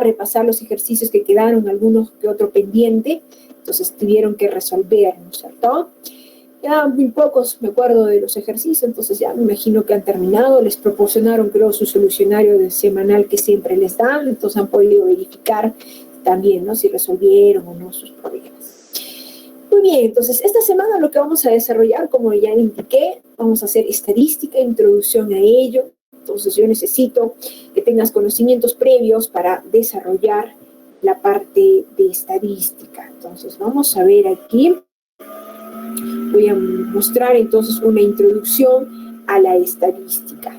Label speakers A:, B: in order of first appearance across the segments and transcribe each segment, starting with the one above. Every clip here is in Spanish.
A: repasar los ejercicios que quedaron, algunos que otro pendiente, entonces tuvieron que resolver, ¿no es cierto? Ya muy pocos me acuerdo de los ejercicios, entonces ya me imagino que han terminado, les proporcionaron creo su solucionario semanal que siempre les dan, entonces han podido verificar también, ¿no? Si resolvieron o no sus problemas. Muy bien, entonces esta semana lo que vamos a desarrollar, como ya indiqué, vamos a hacer estadística, introducción a ello. Entonces yo necesito que tengas conocimientos previos para desarrollar la parte de estadística. Entonces vamos a ver aquí. Voy a mostrar entonces una introducción a la estadística.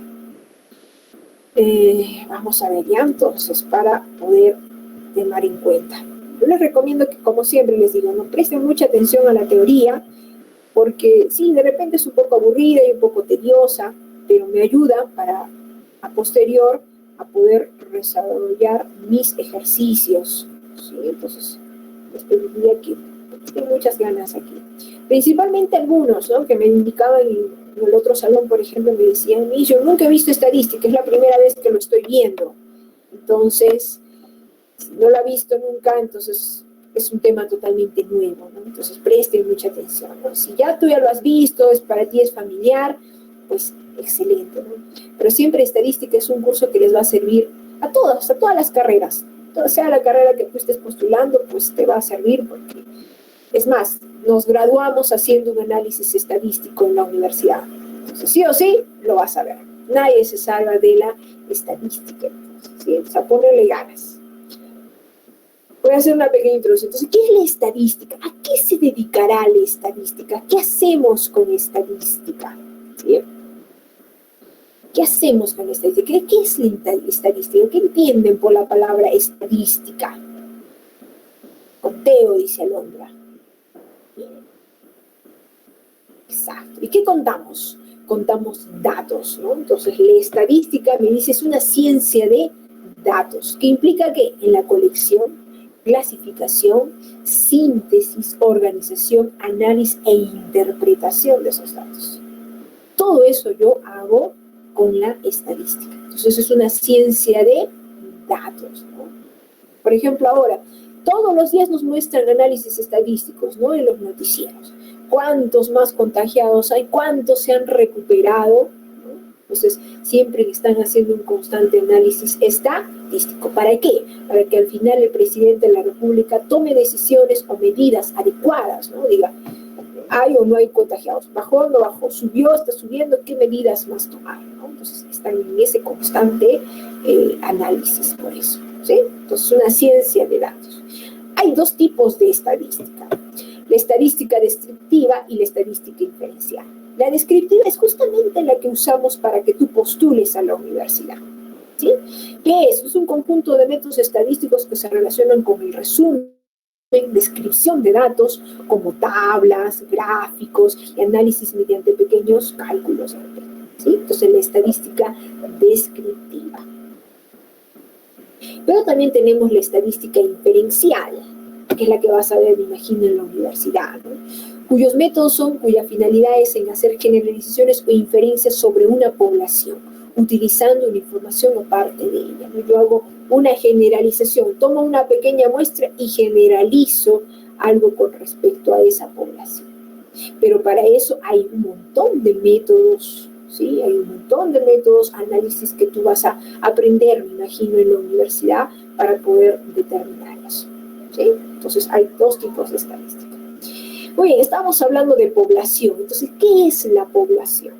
A: Vamos a ver ya entonces para poder tomar en cuenta. Yo les recomiendo que, como siempre les digo, no presten mucha atención a la teoría, porque sí, de repente es un poco aburrida y un poco tediosa, pero me ayuda para a posterior a poder desarrollar mis ejercicios. ¿Sí? Entonces, les pediría que tengan muchas ganas aquí. Principalmente algunos, ¿no? Que me indicaban en el otro salón, por ejemplo, me decían, yo nunca he visto estadística, es la primera vez que lo estoy viendo. Entonces, si no lo ha visto nunca, entonces es un tema totalmente nuevo, ¿no? Entonces presten mucha atención, ¿no? Si ya tú ya lo has visto, para ti es familiar, pues excelente, ¿no? Pero siempre estadística es un curso que les va a servir a todas las carreras. Sea la carrera que tú estés postulando, pues te va a servir porque, es más, nos graduamos haciendo un análisis estadístico en la universidad. Entonces, sí o sí, lo vas a ver. Nadie se salva de la estadística. ¿Sí? O sea, ponerle ganas. Voy a hacer una pequeña introducción. Entonces, ¿qué es la estadística? ¿A qué se dedicará la estadística? ¿Qué hacemos con estadística? ¿Sí? ¿Qué hacemos con estadística? ¿Qué es la estadística? ¿Qué entienden por la palabra estadística? Conteo, dice Alondra. Bien. Exacto. ¿Y qué contamos? Contamos datos, ¿no? Entonces, la estadística, me dice, es una ciencia de datos, que implica que en la colección, clasificación, síntesis, organización, análisis e interpretación de esos datos. Todo eso yo hago con la estadística. Entonces es una ciencia de datos, ¿no? Por ejemplo, ahora, todos los días nos muestran análisis estadísticos, ¿no? En los noticieros. ¿Cuántos más contagiados hay? ¿Cuántos se han recuperado? Entonces, siempre están haciendo un constante análisis estadístico. ¿Para qué? Para que al final el presidente de la República tome decisiones o medidas adecuadas, ¿no? Diga, ¿hay o no hay contagiados? ¿Bajó o no bajó? ¿Subió? ¿Está subiendo? ¿Qué medidas más tomar? ¿No? Entonces, están en ese constante análisis por eso, ¿sí? Entonces, una ciencia de datos. Hay dos tipos de estadística. La estadística descriptiva y la estadística inferencial. La descriptiva es justamente la que usamos para que tú postules a la universidad. ¿Sí? ¿Qué es? Es un conjunto de métodos estadísticos que se relacionan con el resumen, descripción de datos, como tablas, gráficos y análisis mediante pequeños cálculos. ¿Sí? Entonces, la estadística descriptiva. Pero también tenemos la estadística inferencial, que es la que vas a ver, me imagino, en la universidad, ¿no? Cuyos métodos son, cuya finalidad es en hacer generalizaciones o inferencias sobre una población, utilizando una información o parte de ella, ¿no? Yo hago una generalización, tomo una pequeña muestra y generalizo algo con respecto a esa población. Pero para eso hay un montón de métodos, ¿sí? Hay un montón de métodos, análisis que tú vas a aprender, me imagino, en la universidad para poder determinar eso, ¿sí? Entonces, hay dos tipos de estadística. Muy bien, estamos hablando de población. Entonces, ¿qué es la población?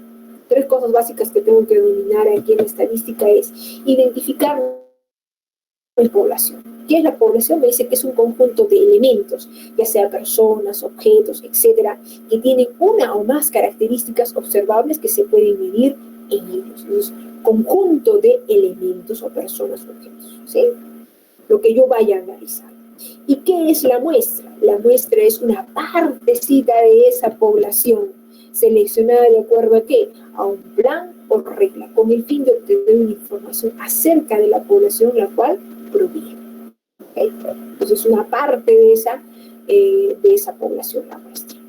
A: Tres cosas básicas que tengo que dominar aquí en la estadística es identificar la población. ¿Qué es la población? Me dice que es un conjunto de elementos, ya sea personas, objetos, etcétera, que tienen una o más características observables que se pueden medir en ellos. Entonces, conjunto de elementos o personas, objetos, ¿sí? Lo que yo vaya a analizar. ¿Y qué es la muestra? La muestra es una partecita de esa población, seleccionada de acuerdo a qué? A un plan o regla, con el fin de obtener una información acerca de la población la cual proviene. ¿Okay? Entonces, una parte de esa población, la muestra.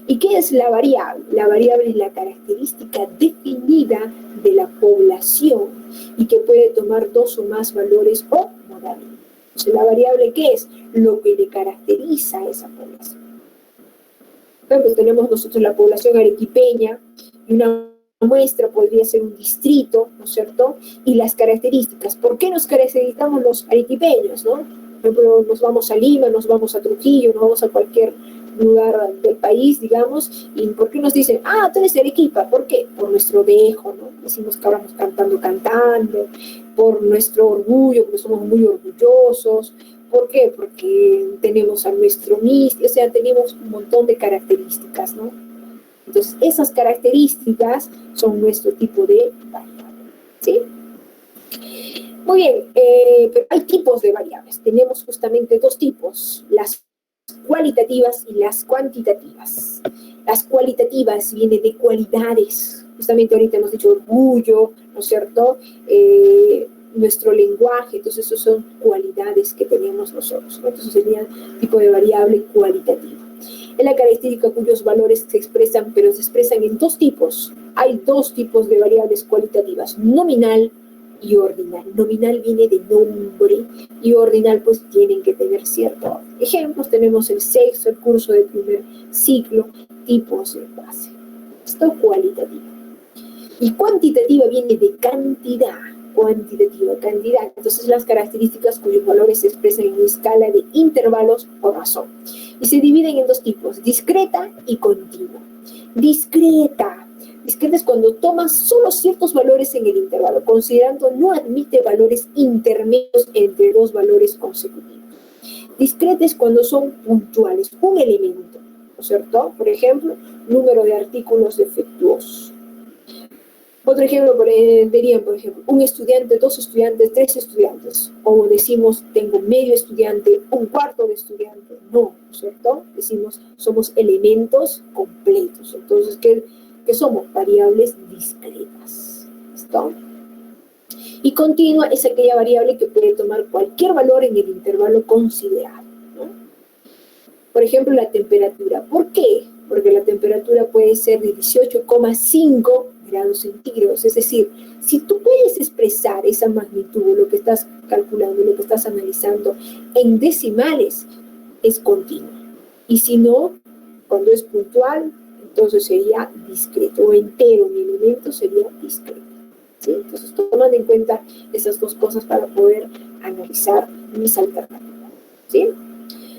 A: ¿Y qué es la variable? La variable es la característica definida de la población y que puede tomar dos o más valores o modalidades. Entonces, ¿la variable qué es? Lo que le caracteriza a esa población. Por ejemplo, tenemos nosotros la población arequipeña y una muestra podría ser un distrito, ¿no es cierto? Y las características. ¿Por qué nos caracterizamos los arequipeños, no? Por ejemplo, nos vamos a Lima, nos vamos a Trujillo, nos vamos a cualquier lugar del país, digamos, y ¿por qué nos dicen, ah, tú eres de Arequipa? ¿Por qué? Por nuestro dejo, ¿no? Decimos que hablamos cantando, por nuestro orgullo, porque somos muy orgullosos. ¿Por qué? Porque tenemos a nuestro misti, o sea, tenemos un montón de características, ¿no? Entonces, esas características son nuestro tipo de variable, ¿sí? Muy bien, pero hay tipos de variables. Tenemos justamente dos tipos, las cualitativas y las cuantitativas. Las cualitativas vienen de cualidades. Justamente ahorita hemos dicho orgullo, ¿no es cierto? Nuestro lenguaje, entonces esas son cualidades que tenemos nosotros, ¿no? Entonces sería tipo de variable cualitativa. Es la característica cuyos valores se expresan, pero se expresan en dos tipos. Hay dos tipos de variables cualitativas, nominal y ordinal. Nominal viene de nombre y ordinal pues tienen que tener cierto. Ejemplos tenemos el sexo, el curso de primer ciclo, tipos de base. Esto cualitativa. Y cuantitativa viene de cantidad. Cuantitativa, cantidad. Entonces las características cuyos valores se expresan en una escala de intervalos o razón. Y se dividen en dos tipos, discreta y continua. Discreta. Discreta es cuando toma solo ciertos valores en el intervalo, considerando no admite valores intermedios entre dos valores consecutivos. Discreta es cuando son puntuales, un elemento, ¿no es cierto? Por ejemplo, número de artículos defectuosos. Otro ejemplo dirían, por ejemplo, un estudiante, dos estudiantes, tres estudiantes. O decimos, tengo medio estudiante, un cuarto de estudiante. No, ¿no es cierto? Decimos, somos elementos completos. Entonces, ¿qué somos? Variables discretas. ¿Listo? Y continua es aquella variable que puede tomar cualquier valor en el intervalo considerado, ¿no? Por ejemplo, la temperatura. ¿Por qué? Porque la temperatura puede ser de 18,5 grados centígrados. Es decir, si tú puedes expresar esa magnitud, lo que estás calculando, lo que estás analizando, en decimales, es continua. Y si no, cuando es puntual, entonces sería discreto, o entero, mi elemento sería discreto, ¿sí? Entonces, toman en cuenta esas dos cosas para poder analizar mis alternativas, ¿sí?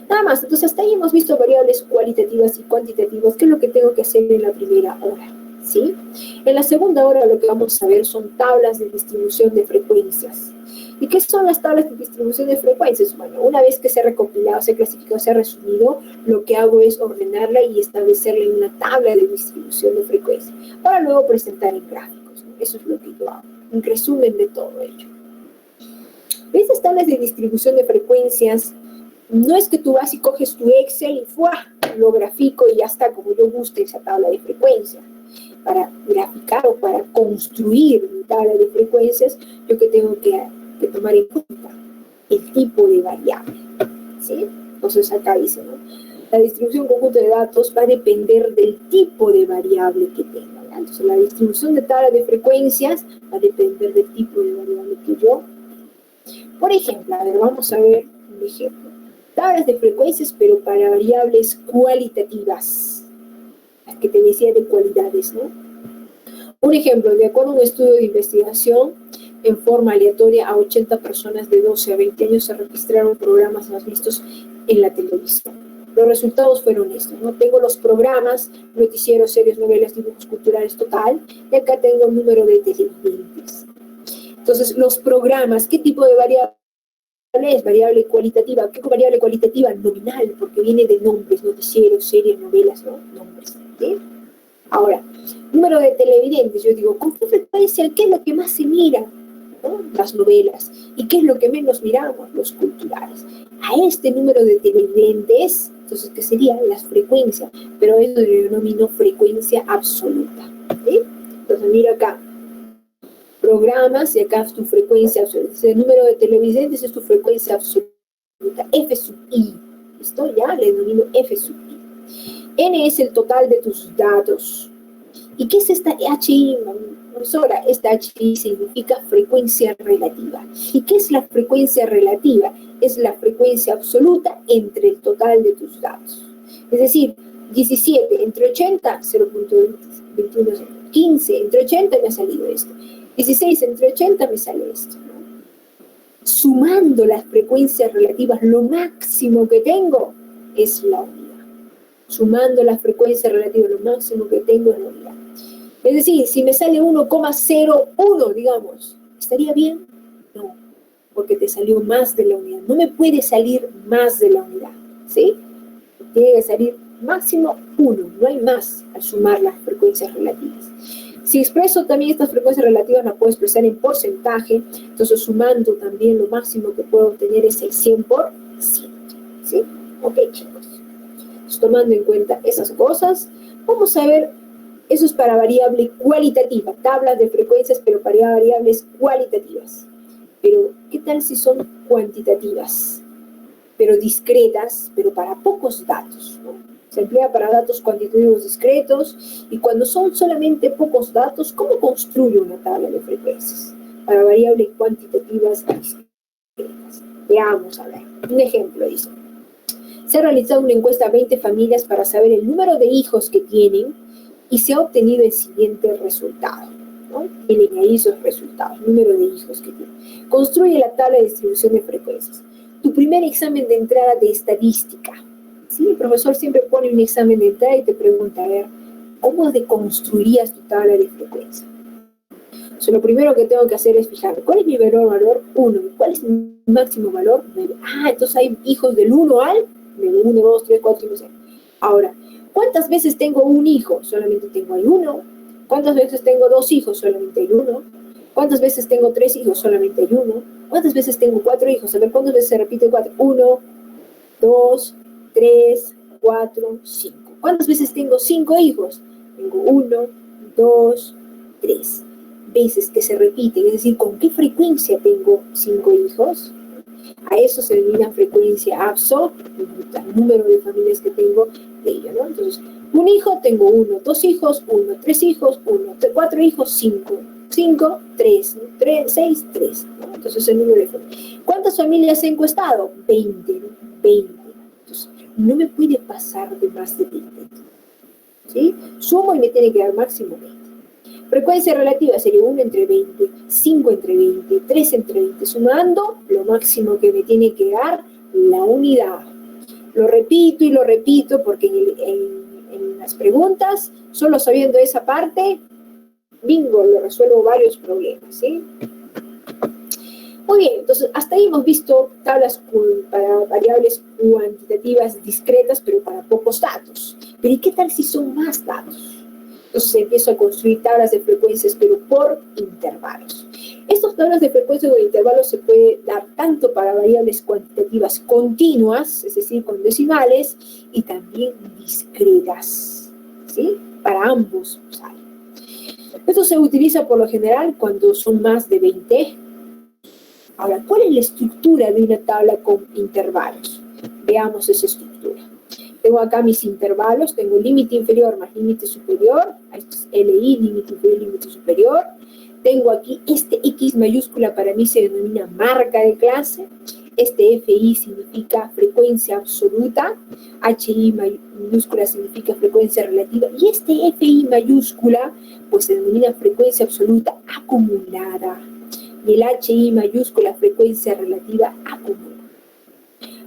A: Nada más, entonces hasta ahí hemos visto variables cualitativas y cuantitativas, que es lo que tengo que hacer en la primera hora, ¿sí? En la segunda hora lo que vamos a ver son tablas de distribución de frecuencias. ¿Y qué son las tablas de distribución de frecuencias? Bueno, una vez que se ha recopilado, se ha clasificado, se ha resumido, lo que hago es ordenarla y establecerla en una tabla de distribución de frecuencias, para luego presentar en gráficos, ¿no? Eso es lo que yo hago, un resumen de todo ello. Esas tablas de distribución de frecuencias no es que tú vas y coges tu Excel y ¡fua!, lo grafico y ya está, como yo guste esa tabla de frecuencia. Para graficar o para construir mi tabla de frecuencias, yo que tengo que tomar en cuenta el tipo de variable, ¿sí? Entonces acá dice, ¿no? La distribución conjunta de datos va a depender del tipo de variable que tenga, ¿ya? Entonces la distribución de tabla de frecuencias va a depender del tipo de variable que yo. Por ejemplo, a ver, vamos a ver un ejemplo. Tablas de frecuencias, pero para variables cualitativas, las que te decía de cualidades, ¿no? Un ejemplo, de acuerdo a un estudio de investigación, en forma aleatoria a 80 personas de 12 a 20 años se registraron programas más vistos en la televisión. Los resultados fueron estos, ¿no? Tengo los programas, noticieros, series, novelas, dibujos culturales, total, y acá tengo el número de televidentes. Entonces, los programas, ¿qué tipo de variable es? Variable cualitativa. ¿Qué variable cualitativa? Nominal, porque viene de nombres, noticieros, series, novelas, ¿no? Nombres, ¿sí? Ahora, número de televidentes, yo digo, ¿con qué frecuencia? ¿Qué es lo que más se mira? ¿No? Las novelas. ¿Y qué es lo que menos miramos? Los culturales. A este número de televidentes, entonces, ¿qué sería? Las frecuencias, pero eso lo denomino frecuencia absoluta, ¿sí? Entonces, mira acá, programas, y acá es tu frecuencia absoluta. El número de televidentes es tu frecuencia absoluta, F sub I. ¿Listo? Ya le denomino F sub I. N es el total de tus datos. ¿Y qué es esta HI, profesora? Esta HI significa frecuencia relativa. ¿Y qué es la frecuencia relativa? Es la frecuencia absoluta entre el total de tus datos. Es decir, 17 entre 80, 0.21. 15 entre 80 me ha salido esto. 16 entre 80 me sale esto, ¿no? Sumando las frecuencias relativas, lo máximo que tengo es la unidad. Sumando las frecuencias relativas, lo máximo que tengo es la unidad. Es decir, si me sale 1,01, digamos, ¿estaría bien? No, porque te salió más de la unidad. No me puede salir más de la unidad, ¿sí? Tiene que salir máximo 1, no hay más al sumar las frecuencias relativas. Si expreso también estas frecuencias relativas, las puedo expresar en porcentaje, entonces sumando también lo máximo que puedo obtener es el 100%, ¿sí? Ok, chicos. Entonces, tomando en cuenta esas cosas, vamos a ver, eso es para variable cualitativa, tablas de frecuencias, pero para variables cualitativas. Pero, ¿qué tal si son cuantitativas? Pero discretas, pero para pocos datos, ¿no? Se emplea para datos cuantitativos discretos, y cuando son solamente pocos datos, ¿cómo construyo una tabla de frecuencias? Para variables cuantitativas discretas. Veamos, a ver, un ejemplo dice. Se ha realizado una encuesta a 20 familias para saber el número de hijos que tienen y se ha obtenido el siguiente resultado, ¿no? Tienen ahí esos resultados, número de hijos que tienen. Construye la tabla de distribución de frecuencias. Tu primer examen de entrada de estadística. ¿Sí? El profesor siempre pone un examen de entrada y te pregunta, a ver, ¿cómo deconstruirías tu tabla de frecuencia? O sea, lo primero que tengo que hacer es fijar, ¿cuál es mi valor 1? ¿Cuál es mi máximo valor? 9. Ah, entonces hay hijos del 1 al 9, 1, 2, 3, 4, 5, 6. Ahora, ¿cuántas veces tengo un hijo? Solamente tengo ahí uno. ¿Cuántas veces tengo 2 hijos? Solamente hay uno. ¿Cuántas veces tengo 3 hijos? Solamente hay uno. ¿Cuántas veces tengo 4 hijos? A ver, ¿cuántas veces se repite 4? 1, 2, 3, 4, 5. ¿Cuántas veces tengo 5 hijos? Tengo 1, 2, 3 veces que se repiten, es decir, ¿con qué frecuencia tengo 5 hijos? A eso se denomina frecuencia absoluta, el número de familias que tengo de ello, ¿no? Entonces, un hijo, tengo 1, 2 hijos, 1, 3 hijos, 1, 4 hijos, 5, 5, 3, 6, 3, ¿no? Entonces, el número de familias. ¿Cuántas familias he encuestado? 20, ¿no? 20. Entonces, no me puede pasar de más de 20, ¿sí? Sumo y me tiene que dar máximo 20. Frecuencia relativa sería 1 entre 20, 5 entre 20, 3 entre 20, sumando lo máximo que me tiene que dar la unidad. Lo repito y lo repito porque en las preguntas, solo sabiendo esa parte, bingo, lo resuelvo varios problemas, ¿sí? Muy bien, entonces hasta ahí hemos visto tablas para variables cuantitativas discretas, pero para pocos datos. Pero ¿y qué tal si son más datos? Entonces empiezo a construir tablas de frecuencias, pero por intervalos. Estas tablas de frecuencias o de intervalos se puede dar tanto para variables cuantitativas continuas, es decir, con decimales, y también discretas, ¿sí? Para ambos sale. Esto se utiliza por lo general cuando son más de 20. Ahora, ¿cuál es la estructura de una tabla con intervalos? Veamos esa estructura. Tengo acá mis intervalos, tengo límite inferior más límite superior, esto es LI, límite inferior, límite superior. Tengo aquí este X mayúscula, para mí se denomina marca de clase. Este FI significa frecuencia absoluta, HI mayúscula significa frecuencia relativa, y este FI mayúscula pues se denomina frecuencia absoluta acumulada. Y el HI mayúscula, frecuencia relativa acumulada.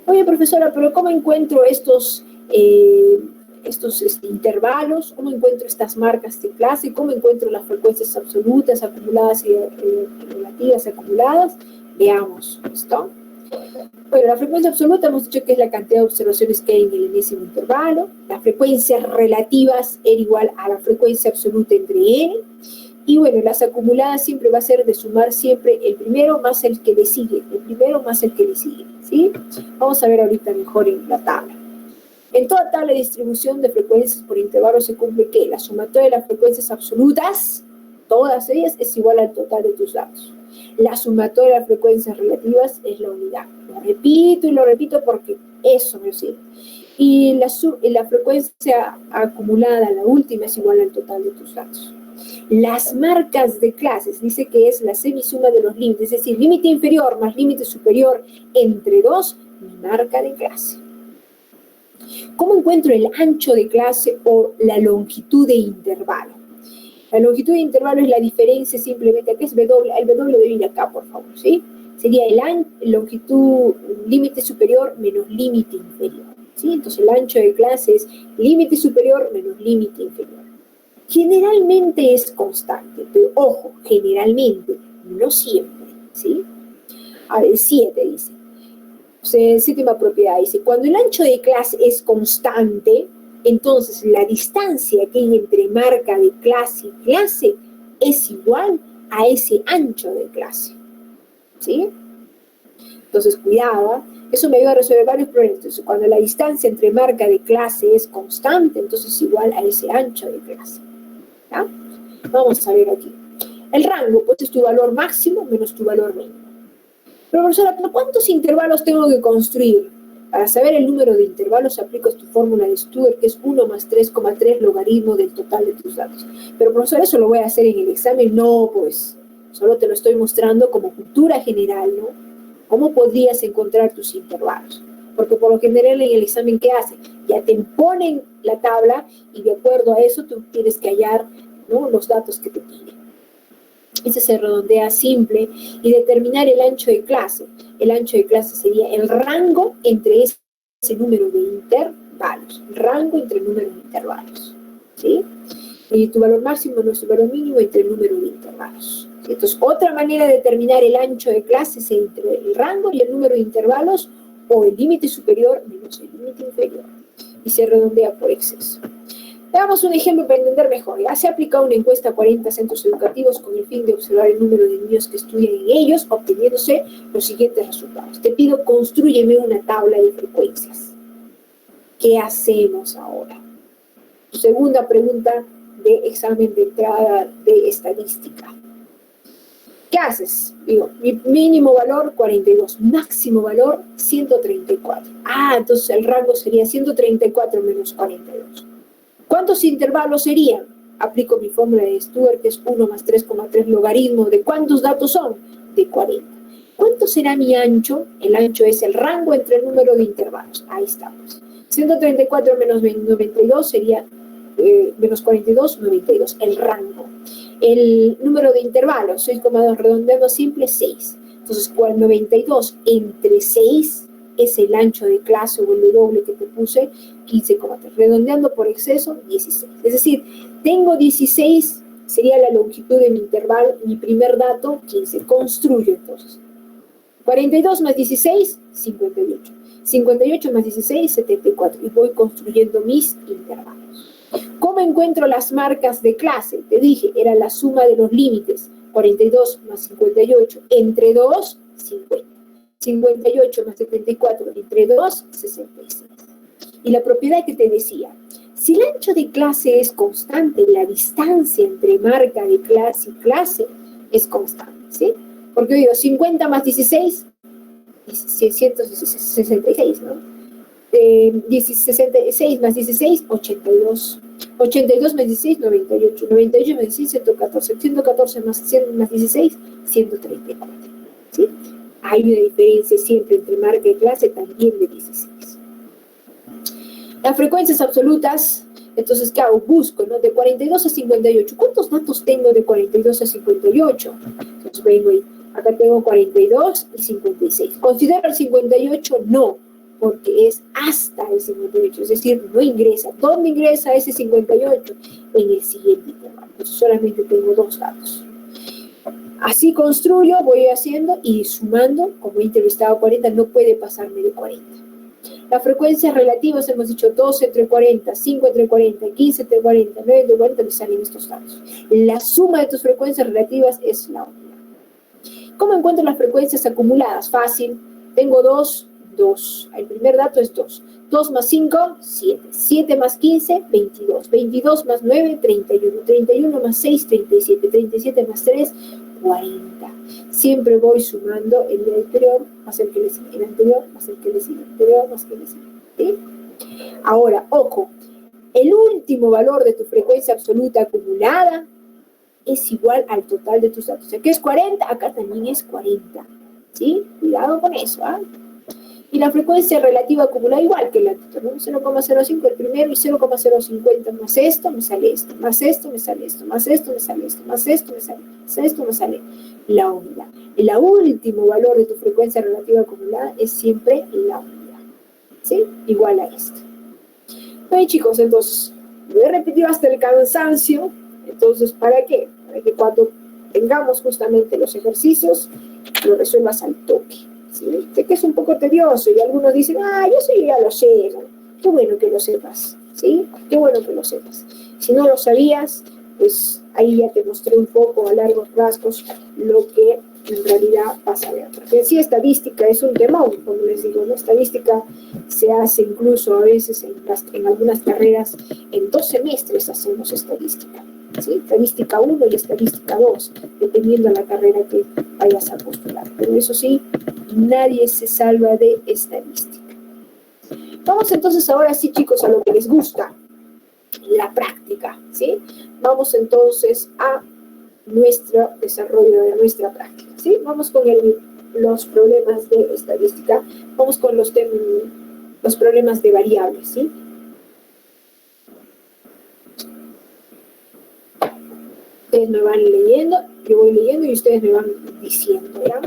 A: Oye, profesora, pero ¿cómo encuentro estos intervalos? ¿Cómo encuentro estas marcas de clase? ¿Cómo encuentro las frecuencias absolutas, acumuladas y relativas acumuladas? Veamos, ¿listo? Bueno, la frecuencia absoluta hemos dicho que es la cantidad de observaciones que hay en el enésimo intervalo. Las frecuencias relativas era igual a la frecuencia absoluta entre n. Y bueno, las acumuladas siempre va a ser de sumar siempre el primero más el que le sigue, el primero más el que le sigue, ¿sí? Vamos a ver ahorita mejor en la tabla. En toda tabla de distribución de frecuencias por intervalos se cumple que la sumatoria de las frecuencias absolutas, todas ellas, es igual al total de tus datos. La sumatoria de las frecuencias relativas es la unidad. Lo repito y lo repito porque eso me sirve. y la frecuencia acumulada, la última, es igual al total de tus datos. Las marcas de clases dice que es la semisuma de los límites, es decir, límite inferior más límite superior entre dos, mi marca de clase. ¿Cómo encuentro el ancho de clase o la longitud de intervalo? La longitud de intervalo es la diferencia simplemente, aquí es W, el W debe ir acá, por favor, ¿sí? Sería longitud, límite superior menos límite inferior, ¿sí? Entonces el ancho de clase es límite superior menos límite inferior. Generalmente es constante, pero ojo, generalmente, no siempre, ¿sí? A ver, 7 dice. Séptima propiedad dice, cuando el ancho de clase es constante, entonces la distancia que hay entre marca de clase y clase es igual a ese ancho de clase, ¿sí? Entonces, cuidado, eso me ayuda a resolver varios problemas. Entonces, cuando la distancia entre marca de clase es constante, entonces es igual a ese ancho de clase, ¿ya? Vamos a ver aquí. El rango, pues es tu valor máximo menos tu valor mínimo. Pero profesora, ¿pero cuántos intervalos tengo que construir? Para saber el número de intervalos aplicas tu fórmula de Stewart, que es 1 más 3,3 logaritmo del total de tus datos. Pero profesora, ¿eso lo voy a hacer en el examen? No, pues, solo te lo estoy mostrando como cultura general, ¿no? ¿Cómo podrías encontrar tus intervalos? Porque por lo general en el examen, ¿qué hacen? Ya te ponen la tabla y de acuerdo a eso tú tienes que hallar, ¿no?, los datos que te piden. Ese se redondea simple y determinar el ancho de clase. El ancho de clase sería el rango entre ese número de intervalos. Rango entre el número de intervalos, ¿sí? Y tu valor máximo no es tu valor mínimo entre el número de intervalos. ¿Sí? Entonces, otra manera de determinar el ancho de clase es entre el rango y el número de intervalos o el límite superior menos el límite inferior. Y se redondea por exceso. Veamos un ejemplo para entender mejor. Ya se ha aplicado una encuesta a 40 centros educativos con el fin de observar el número de niños que estudian en ellos, obteniéndose los siguientes resultados. Te pido, constrúyeme una tabla de frecuencias. ¿Qué hacemos ahora? Segunda pregunta de examen de entrada de estadística. ¿Qué haces? Digo, mi mínimo valor 42, máximo valor 134. Entonces el rango sería 134 menos 42. ¿Cuántos intervalos serían? Aplico mi fórmula de Stewart, que es 1 más 3,3 logaritmo. ¿De cuántos datos son? De 40. ¿Cuánto será mi ancho? El ancho es el rango entre el número de intervalos. Ahí estamos. 134 menos 92 sería menos 42, 92. El rango. El número de intervalos, 6,2, redondeando simple, 6. Entonces, 92 entre 6 es el ancho de clase o el doble que te puse, 15,3. Redondeando por exceso, 16. Es decir, tengo 16, sería la longitud de mi intervalo, mi primer dato, 15. Construyo entonces. 42 más 16, 58. 58 más 16, 74. Y voy construyendo mis intervalos. ¿Cómo encuentro las marcas de clase? Te dije, era la suma de los límites. 42 más 58 entre 2, 50. 58 más 74 entre 2, 66. Y la propiedad que te decía, si el ancho de clase es constante, la distancia entre marca de clase y clase es constante, ¿sí? Porque digo, 50 más 16, 666, ¿no? 66 más 16, 82. 82 más 16, 98. 98 más 16, 114. 114 más 100 más 16, 134. ¿Sí? Hay una diferencia siempre entre marca y clase, también de 16. Las frecuencias absolutas, entonces, ¿qué hago? Busco, ¿no? De 42 a 58. ¿Cuántos datos tengo de 42 a 58? Entonces vengo ahí. Acá tengo 42 y 56. ¿Considero el 58? No, porque es hasta el 58. Es decir, no ingresa. ¿Dónde ingresa ese 58? En el siguiente intervalo. Entonces solamente tengo dos datos. Así construyo, voy haciendo y sumando. Como he entrevistado 40, no puede pasarme de 40. Las frecuencias relativas hemos dicho 2 entre 40, 5 entre 40, 15 entre 40, 9 entre 40, me salen estos datos. La suma de tus frecuencias relativas es la unidad. ¿Cómo encuentro las frecuencias acumuladas? Fácil. Tengo 2. El primer dato es 2. 2 más 5, 7. 7 más 15, 22. 22 más 9, 31. 31 más 6, 37. 37 más 3, 40. Siempre voy sumando el anterior más el que le sigue, el anterior más el que le sigue, el anterior más el que le sigue. ¿Sí? Ahora, ojo, el último valor de tu frecuencia absoluta acumulada es igual al total de tus datos. O sea, ¿qué es 40? Acá también es 40. ¿Sí? Cuidado con eso, ¿ah? Y la frecuencia relativa acumulada igual que la anterior, ¿no? 0,05 el primero y 0,050 más esto me sale esto, más esto me sale esto, más esto me sale esto, más esto me sale, más esto me sale la unidad. El último valor de tu frecuencia relativa acumulada es siempre la unidad, ¿sí? Igual a esto. Bueno, chicos, entonces, lo he repetido hasta el cansancio. Entonces, ¿para qué? Para que cuando tengamos justamente los ejercicios, lo resuelvas al toque. ¿Sí? Sé que es un poco tedioso y algunos dicen, yo sí ya lo sé, ¿no? Qué bueno que lo sepas, ¿sí? Qué bueno que lo sepas. Si no lo sabías, pues ahí ya te mostré un poco a largos rasgos lo que en realidad vas a ver. Porque sí, estadística es un temón, como les digo, ¿no? Estadística se hace incluso a veces en algunas carreras, en 2 semestres hacemos estadística. ¿Sí? Estadística 1 y estadística 2, dependiendo de la carrera que vayas a postular. Pero eso sí, nadie se salva de estadística. Vamos entonces ahora sí, chicos, a lo que les gusta, la práctica, ¿sí? Vamos entonces a nuestro desarrollo de nuestra práctica, ¿sí? Vamos con los problemas de estadística, vamos con los problemas de variables, ¿sí? Ustedes me van leyendo, yo voy leyendo y ustedes me van diciendo, ¿ya?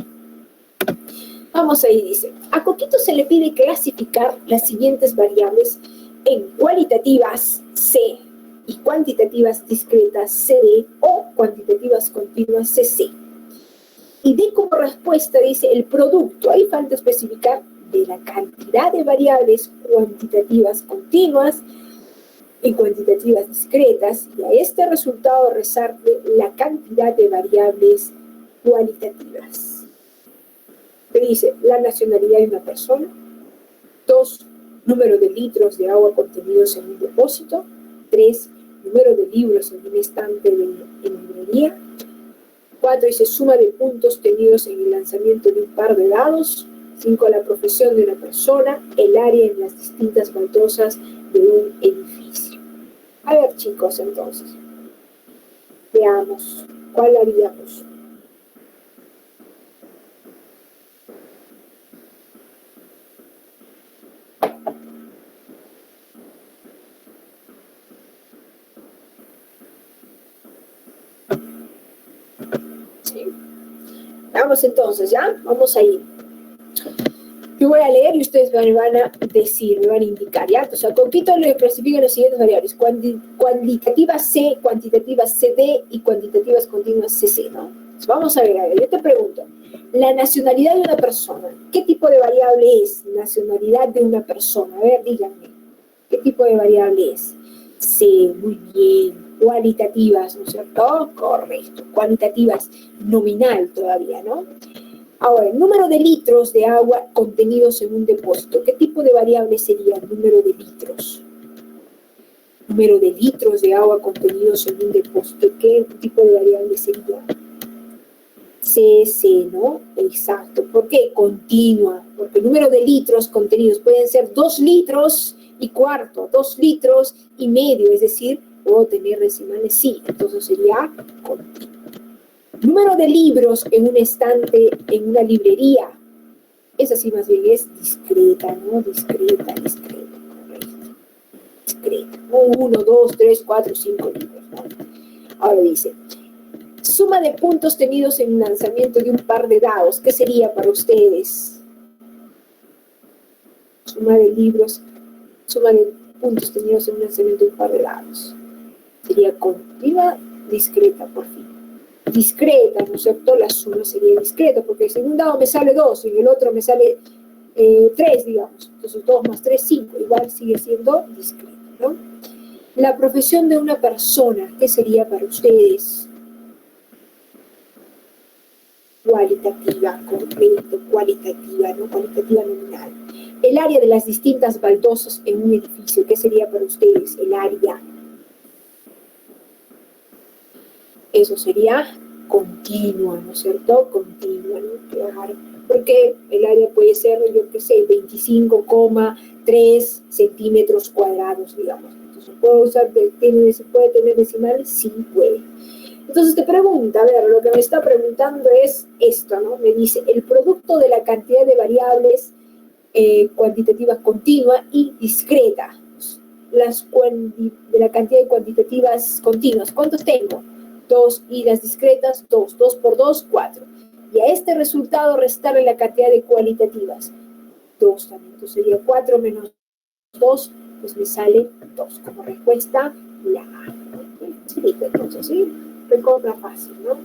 A: Vamos ahí, dice. A Coquito se le pide clasificar las siguientes variables en cualitativas C y cuantitativas discretas CD o cuantitativas continuas CC. Y dé como respuesta, dice, el producto. Ahí falta especificar de la cantidad de variables cuantitativas continuas y cuantitativas discretas, y a este resultado resalte la cantidad de variables cualitativas. Que dice la nacionalidad de una persona, 2, número de litros de agua contenidos en un depósito, 3, número de libros en un estante en librería, 4, dice suma de puntos tenidos en el lanzamiento de un par de dados, 5, la profesión de una persona, el área en las distintas baldosas de un edificio. A ver, chicos, entonces, veamos, ¿cuál haríamos? ¿Sí? Vamos entonces, ¿ya? Vamos a ir. Yo voy a leer y ustedes me van a decir, me van a indicar, ¿ya? Entonces, a Coquito le clasifican las siguientes variables: cuantitativas C, cuantitativas CD y cuantitativas continuas CC, ¿no? Entonces, vamos a ver, yo te pregunto, la nacionalidad de una persona, ¿qué tipo de variable es nacionalidad de una persona? A ver, díganme, ¿qué tipo de variable es? C, muy bien. Cualitativas, ¿no es cierto? Correcto. Cualitativas, nominal todavía, ¿no? Ahora, el número de litros de agua contenidos en un depósito. ¿Qué tipo de variable sería el número de litros? Número de litros de agua contenidos en un depósito. ¿Qué tipo de variable sería? CC, ¿no? Exacto. ¿Por qué? Continua. Porque el número de litros contenidos pueden ser 2 litros y cuarto, 2 litros y medio, es decir, puedo tener decimales, sí, entonces sería continua. Número de libros en un estante, en una librería. Esa sí más bien es discreta, ¿no? Discreta, correcto. Discreta, ¿no? 1, 2, 3, 4, 5 libros, ¿no? Ahora dice, suma de puntos tenidos en un lanzamiento de un par de dados. ¿Qué sería para ustedes? Suma de libros, suma de puntos tenidos en un lanzamiento de un par de dados. Sería continua, discreta, por fin. Discreta, ¿no es cierto? La suma sería discreta, porque si en un dado me sale 2 y en el otro me sale 3, digamos. Entonces 2 más 3, 5. Igual sigue siendo discreta, ¿no? La profesión de una persona, ¿qué sería para ustedes? Cualitativa, correcto, cualitativa, ¿no? Cualitativa nominal. El área de las distintas baldosas en un edificio, ¿qué sería para ustedes? El área. Eso sería continua, ¿no es cierto? Continua, ¿no? Claro. porque el área puede ser, yo qué sé, 25,3 centímetros cuadrados, digamos. Entonces, ¿se puede tener decimales? Sí, puede. Entonces te pregunta, a ver, lo que me está preguntando es esto, ¿no? Me dice, el producto de la cantidad de variables cuantitativas continua y discreta. De la cantidad de cuantitativas continuas. ¿Cuántos tengo? 2, y las discretas, 2. 2 por 2, 4. Y a este resultado restarle la cantidad de cualitativas. 2 también. Entonces sería 4 menos 2, pues me sale 2. Como respuesta, la A. Entonces, ¿sí? Recontra fácil, ¿no?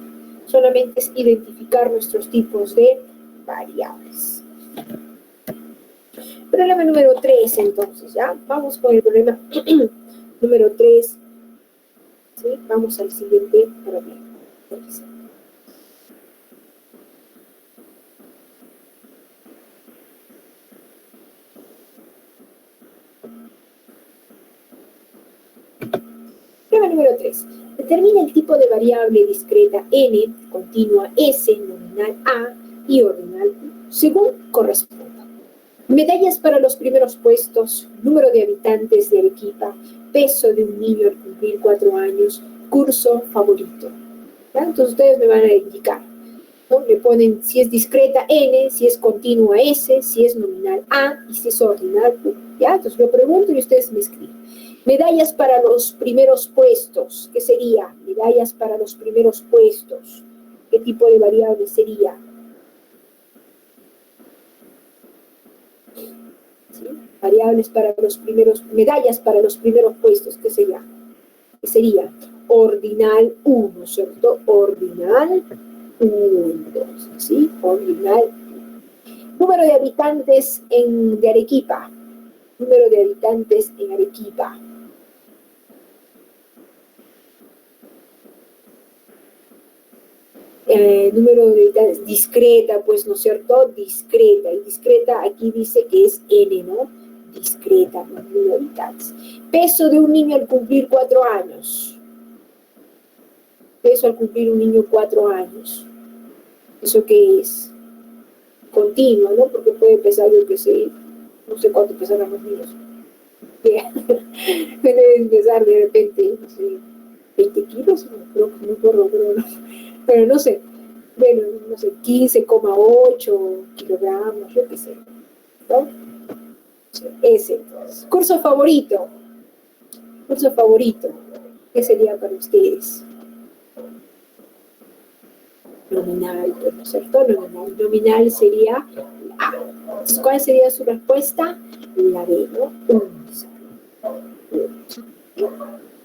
A: Solamente es identificar nuestros tipos de variables. Problema número 3, entonces, ¿ya? Vamos con el problema número 3. ¿Sí? Vamos al siguiente problema. Problema número 3. Determina el tipo de variable discreta n, continua s, nominal a y ordinal u, según corresponda. Medallas para los primeros puestos, número de habitantes de Arequipa, peso de un niño al cumplir 4 años, curso favorito. ¿Ya? Entonces ustedes me van a indicar, ¿no? Me ponen si es discreta n, si es continua s, si es nominal a y si es ordinal u. ¿Ya? Entonces yo pregunto y ustedes me escriben. Medallas para los primeros puestos, ¿qué sería? Medallas para los primeros puestos. ¿Qué tipo de variable sería? ¿Sí? Variables para los primeros, medallas para los primeros puestos, ¿qué sería? ¿Qué sería? Ordinal 1, ¿cierto? Ordinal 1, entonces, ¿sí? Ordinal 1. Número de habitantes de Arequipa. Número de habitantes en Arequipa. Número de habitantes, discreta, pues, ¿no es cierto? Discreta. Y discreta aquí dice que es N, ¿no? Discreta, número de habitantes. Peso de un niño al cumplir 4 años. Peso al cumplir un niño 4 años. ¿Eso qué es? Continuo, ¿no? Porque puede pesar, yo qué sé, no sé cuánto pesarán los niños. Deben pesar de repente, no sé, 20 kilos, no, creo que no corro, pero no sé. Bueno, no sé, 15,8 kilogramos, yo qué sé, ¿no? Ese, entonces. Curso favorito. Curso favorito. ¿Qué sería para ustedes? Nominal, pues, ¿no es cierto? Nominal. Nominal sería A. Entonces, ¿cuál sería su respuesta? La B, ¿no?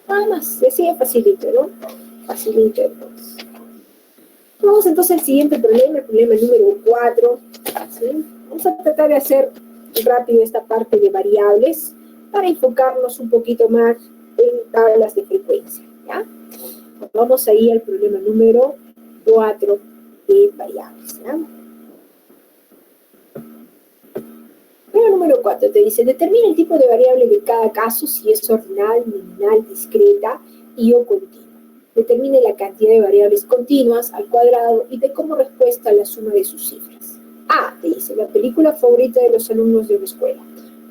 A: Nada más, decía facilito, ¿no? Facilito, entonces. Vamos entonces al siguiente problema, el problema número 4. ¿Sí? Vamos a tratar de hacer rápido esta parte de variables para enfocarnos un poquito más en tablas de frecuencia, ¿ya? Vamos ahí al problema número 4 de variables, ¿ya? Problema número 4 te dice, determina el tipo de variable de cada caso, si es ordinal, nominal, discreta y o continua. Determine la cantidad de variables continuas al cuadrado y de como respuesta a la suma de sus cifras. A, te dice, la película favorita de los alumnos de una escuela.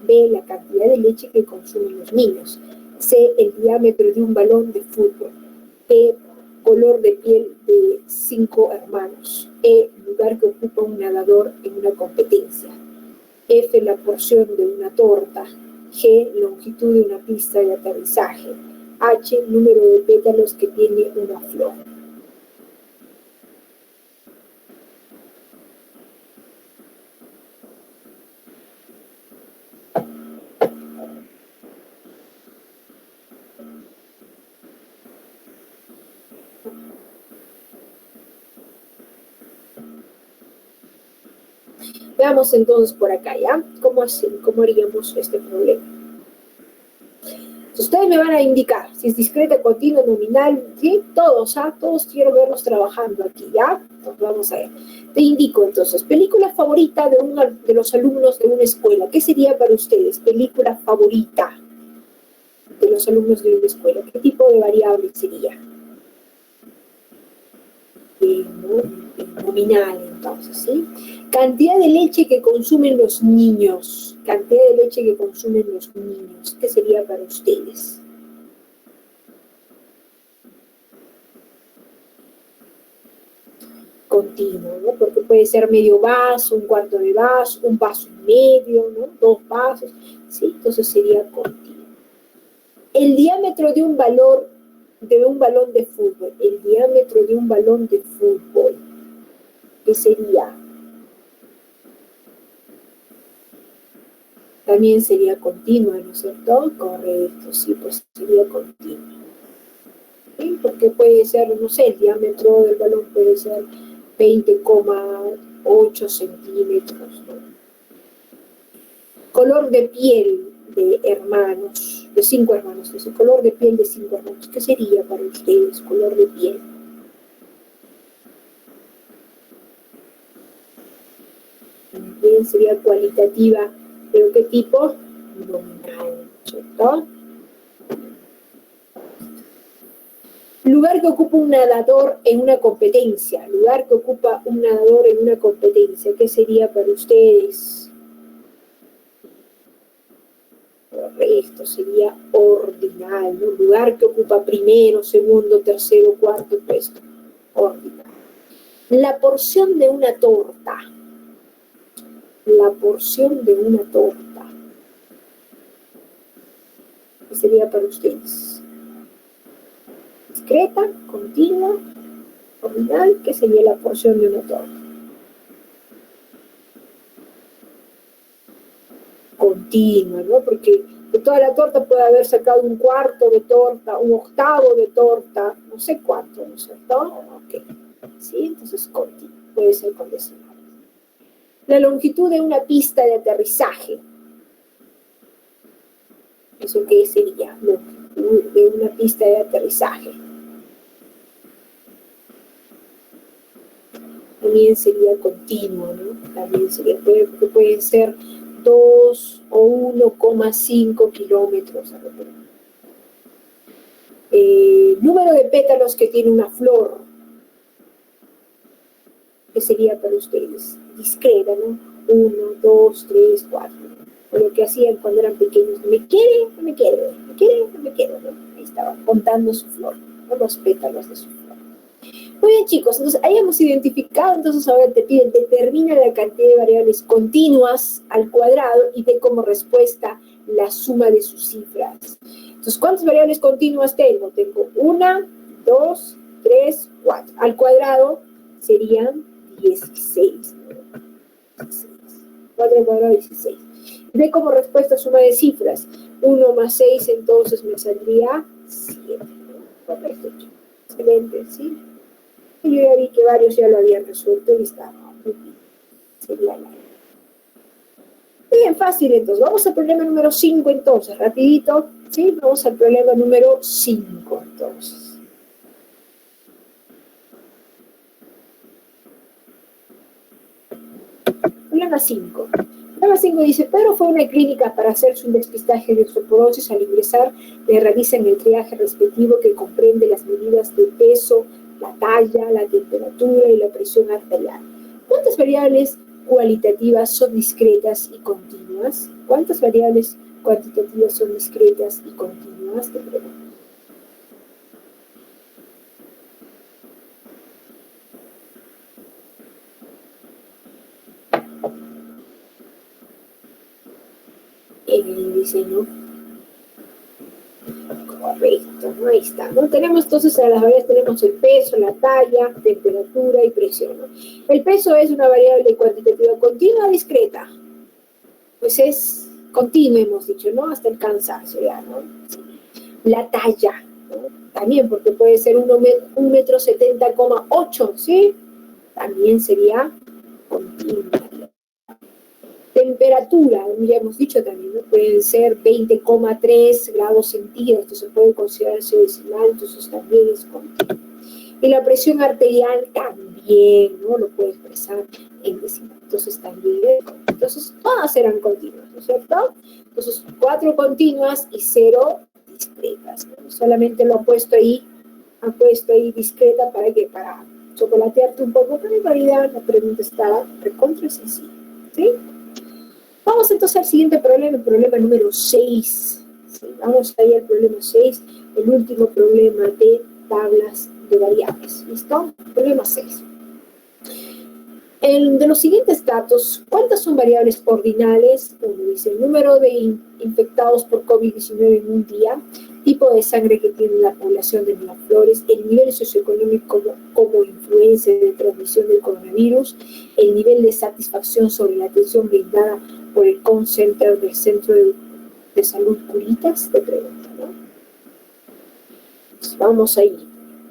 A: B, la cantidad de leche que consumen los niños. C, el diámetro de un balón de fútbol. E, color de piel de 5 hermanos. E, lugar que ocupa un nadador en una competencia. F, la porción de una torta. G, longitud de una pista de aterrizaje. H, número de pétalos que tiene una flor. Veamos entonces por acá, ¿ya? ¿Cómo haríamos este problema? Ustedes me van a indicar si es discreta, continua, nominal, ¿sí? Todos, ¿ah? Todos quiero verlos trabajando aquí, ¿ya? Entonces vamos a ver. Te indico entonces, película favorita de uno de los alumnos de una escuela. ¿Qué sería para ustedes? Película favorita de los alumnos de una escuela. ¿Qué tipo de variable sería? Nominal, entonces, ¿sí? Cantidad de leche que consumen los niños. Cantidad de leche que consumen los niños. ¿Qué sería para ustedes? Continuo, ¿no? Porque puede ser medio vaso, un cuarto de vaso, un vaso y medio, ¿no? 2 vasos, ¿sí? Entonces sería continuo. El diámetro de un balón de fútbol, el diámetro de un balón de fútbol, ¿qué sería? También sería continua, ¿no es cierto? Correcto, sí, pues sería continua. ¿Sí? Porque puede ser, no sé, el diámetro del balón puede ser 20,8 centímetros, ¿no? Color de piel de hermanos, de 5 hermanos, ese color de piel de 5 hermanos, ¿qué sería para ustedes color de piel? Bien, sería cualitativa, pero ¿qué tipo? Nominal, ¿cierto? Lugar que ocupa un nadador en una competencia, lugar que ocupa un nadador en una competencia, ¿qué sería para ustedes? Esto sería ordinal, ¿no? Lugar que ocupa primero, segundo, tercero, cuarto puesto, ordinal. La porción de una torta, la porción de una torta, ¿qué sería para ustedes? Discreta, continua, ordinal, ¿qué sería la porción de una torta? Continua, ¿no? Porque de toda la torta puede haber sacado un cuarto de torta, un octavo de torta, no sé cuánto, ¿no es cierto? Ok, ¿sí? Entonces continua, puede ser con decimales. La longitud de una pista de aterrizaje, ¿eso qué sería? Longitud de una pista de aterrizaje. También sería continuo, ¿no? También sería, porque pueden ser 2 o 1,5 kilómetros. Número de pétalos que tiene una flor, ¿qué sería para ustedes? Discreta, ¿no? 1, 2, 3, 4. O lo que hacían cuando eran pequeños. ¿Me quiere? No me quiere. ¿Me quiere? No me quiere, ¿no? Ahí estaban contando su flor, ¿no? Los pétalos de su flor. Muy bien, chicos, entonces hayamos identificado, entonces ahora te piden, determina la cantidad de variables continuas al cuadrado y dé como respuesta la suma de sus cifras. Entonces, ¿cuántas variables continuas tengo? Tengo 1, 2, 3, 4. Al cuadrado serían 16. 4 al cuadrado, 16. Dé como respuesta suma de cifras. 1 más 6, entonces me saldría 7. Correcto, chicos. Excelente, ¿sí? Yo ya vi que varios ya lo habían resuelto y estaba muy bien. Sería la... Bien fácil, entonces. Vamos al problema número 5, entonces. Rapidito, ¿sí? Vamos al problema número 5, entonces. Problema 5. Problema 5 dice, Pedro fue a una clínica para hacer su despistaje de osteoporosis. Al ingresar, le realizan el triaje respectivo que comprende las medidas de peso, la talla, la temperatura y la presión arterial. ¿Cuántas variables cualitativas son discretas y continuas? ¿Cuántas variables cuantitativas son discretas y continuas? Te pregunto. Dice, ¿no? Correcto, ¿no? Ahí está, ¿no? Tenemos entonces a las variables, tenemos el peso, la talla, temperatura y presión, ¿no? El peso es una variable cuantitativa continua o discreta. Pues es continua, hemos dicho, ¿no? Hasta el cansancio, ya, ¿no? La talla, ¿no? También, porque puede ser 1,70,8 m, ¿sí? También sería continua. Temperatura, ya hemos dicho también, ¿no? Pueden ser 20,3 grados centígrados, entonces puede considerarse decimal, entonces también es continua. Y la presión arterial también, ¿no? Lo puede expresar en decimal, entonces también, entonces todas eran continuas, ¿no es cierto? Entonces 4 continuas y 0 discretas, ¿no? Solamente lo ha puesto ahí discreta para que, para chocolatearte un poco, pero en realidad la pregunta está recontra sencilla, ¿sí? Vamos entonces al siguiente problema, el problema número 6. ¿Sí? Vamos ahí al problema 6, el último problema de tablas de variables. ¿Listo? Problema 6. De los siguientes datos, ¿cuántas son variables ordinales? Uno dice el número de infectados por COVID-19 en un día, tipo de sangre que tiene la población de Miraflores, el nivel socioeconómico como influencia de transmisión del coronavirus, el nivel de satisfacción sobre la atención brindada por el call center del Centro de Salud Curitas, te pregunta, ¿no? Pues vamos ahí.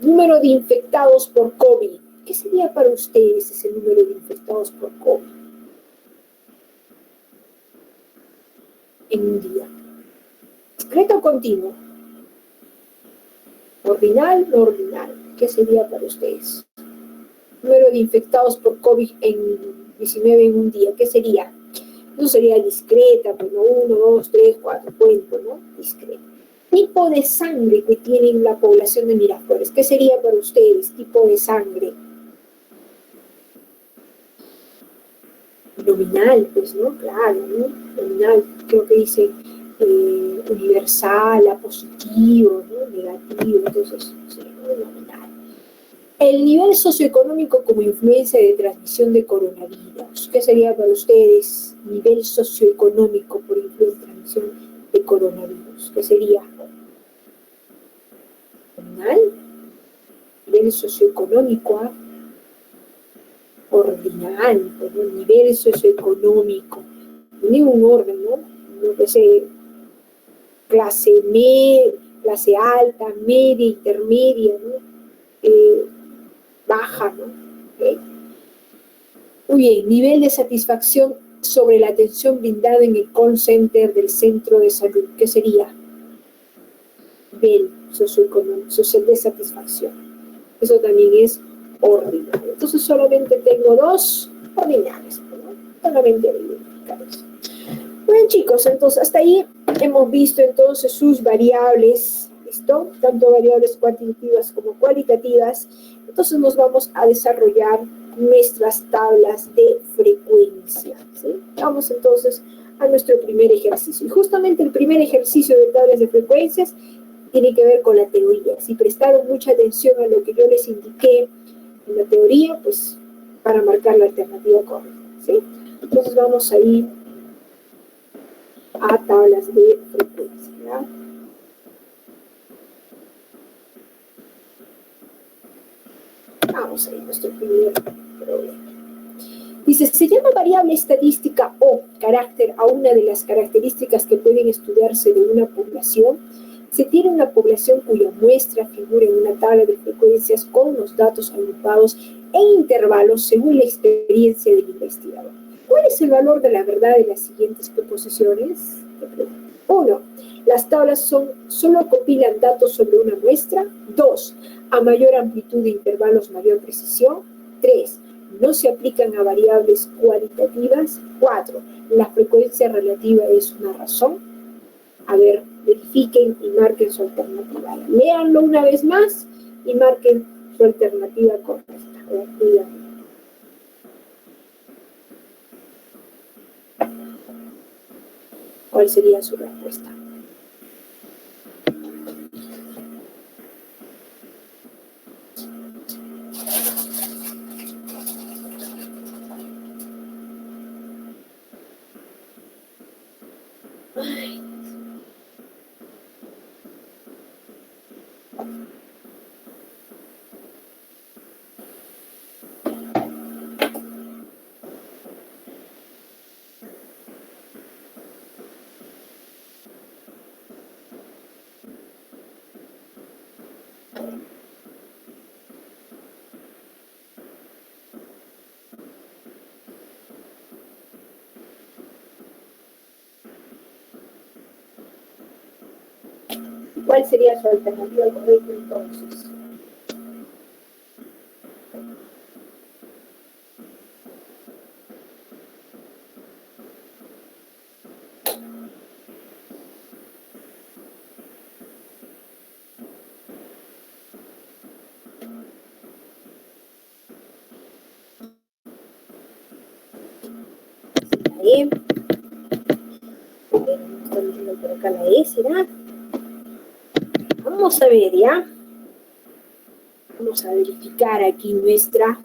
A: Número de infectados por COVID. ¿Qué sería para ustedes ese número de infectados por COVID en un día? ¿Discreto o continuo? ¿Ordinal o no ordinal? ¿Qué sería para ustedes? Número de infectados por COVID-19 en un día. ¿Qué sería? Eso sería discreta, pues, ¿no? 1, 2, 3, 4, cuento, ¿no? Discreta. Tipo de sangre que tiene la población de Miraflores. ¿Qué sería para ustedes? Tipo de sangre. Nominal, pues, ¿no? Claro, ¿no? Nominal, creo que dice universal, A positivo, ¿no? Negativo, entonces, sí, ¿no? Nominal. El nivel socioeconómico como influencia de transmisión de coronavirus. ¿Qué sería para ustedes nivel socioeconómico por influencia de transmisión de coronavirus? ¿Qué sería? Nominal, nivel socioeconómico, ¿ah? Ordinal, pues, ¿no? Nivel socioeconómico. Tiene un orden, ¿no? Lo que sé, clase alta, media, intermedia, ¿no? Baja, ¿no? ¿Okay? Muy bien, nivel de satisfacción sobre la atención brindada en el call center del centro de salud. ¿Qué sería? Nivel socioeconómico, social de satisfacción. Eso también es ordinario. Entonces solamente tengo dos ordinarios, ¿no? Solamente identificados. Bueno, chicos, entonces hasta ahí hemos visto entonces sus variables, ¿listo? Tanto variables cuantitativas como cualitativas. Entonces nos vamos a desarrollar nuestras tablas de frecuencia, ¿sí? Vamos entonces a nuestro primer ejercicio. Y justamente el primer ejercicio de tablas de frecuencias tiene que ver con la teoría. Si prestaron mucha atención a lo que yo les indiqué en la teoría, pues para marcar la alternativa correcta, ¿sí? Entonces vamos a ir a tablas de frecuencia, ¿verdad? Vamos a ir a nuestro primer problema. Dice, se llama variable estadística o carácter a una de las características que pueden estudiarse de una población. Se tiene una población cuya muestra figura en una tabla de frecuencias con los datos agrupados en intervalos según la experiencia del investigador. ¿Cuál es el valor de la verdad de las siguientes proposiciones? 1. Las tablas solo compilan datos sobre una muestra. 2. A mayor amplitud de intervalos, mayor precisión. 3. No se aplican a variables cualitativas. 4. La frecuencia relativa es una razón. A ver, verifiquen y marquen su alternativa. Léanlo una vez más y marquen su alternativa correcta. A ver, díganme. ¿Cuál sería su respuesta? ¿Cuál sería su alternativa correcta entonces? está metiendo por acá la E, ¿será? Vamos a ver, ¿ya? Vamos a verificar aquí nuestra...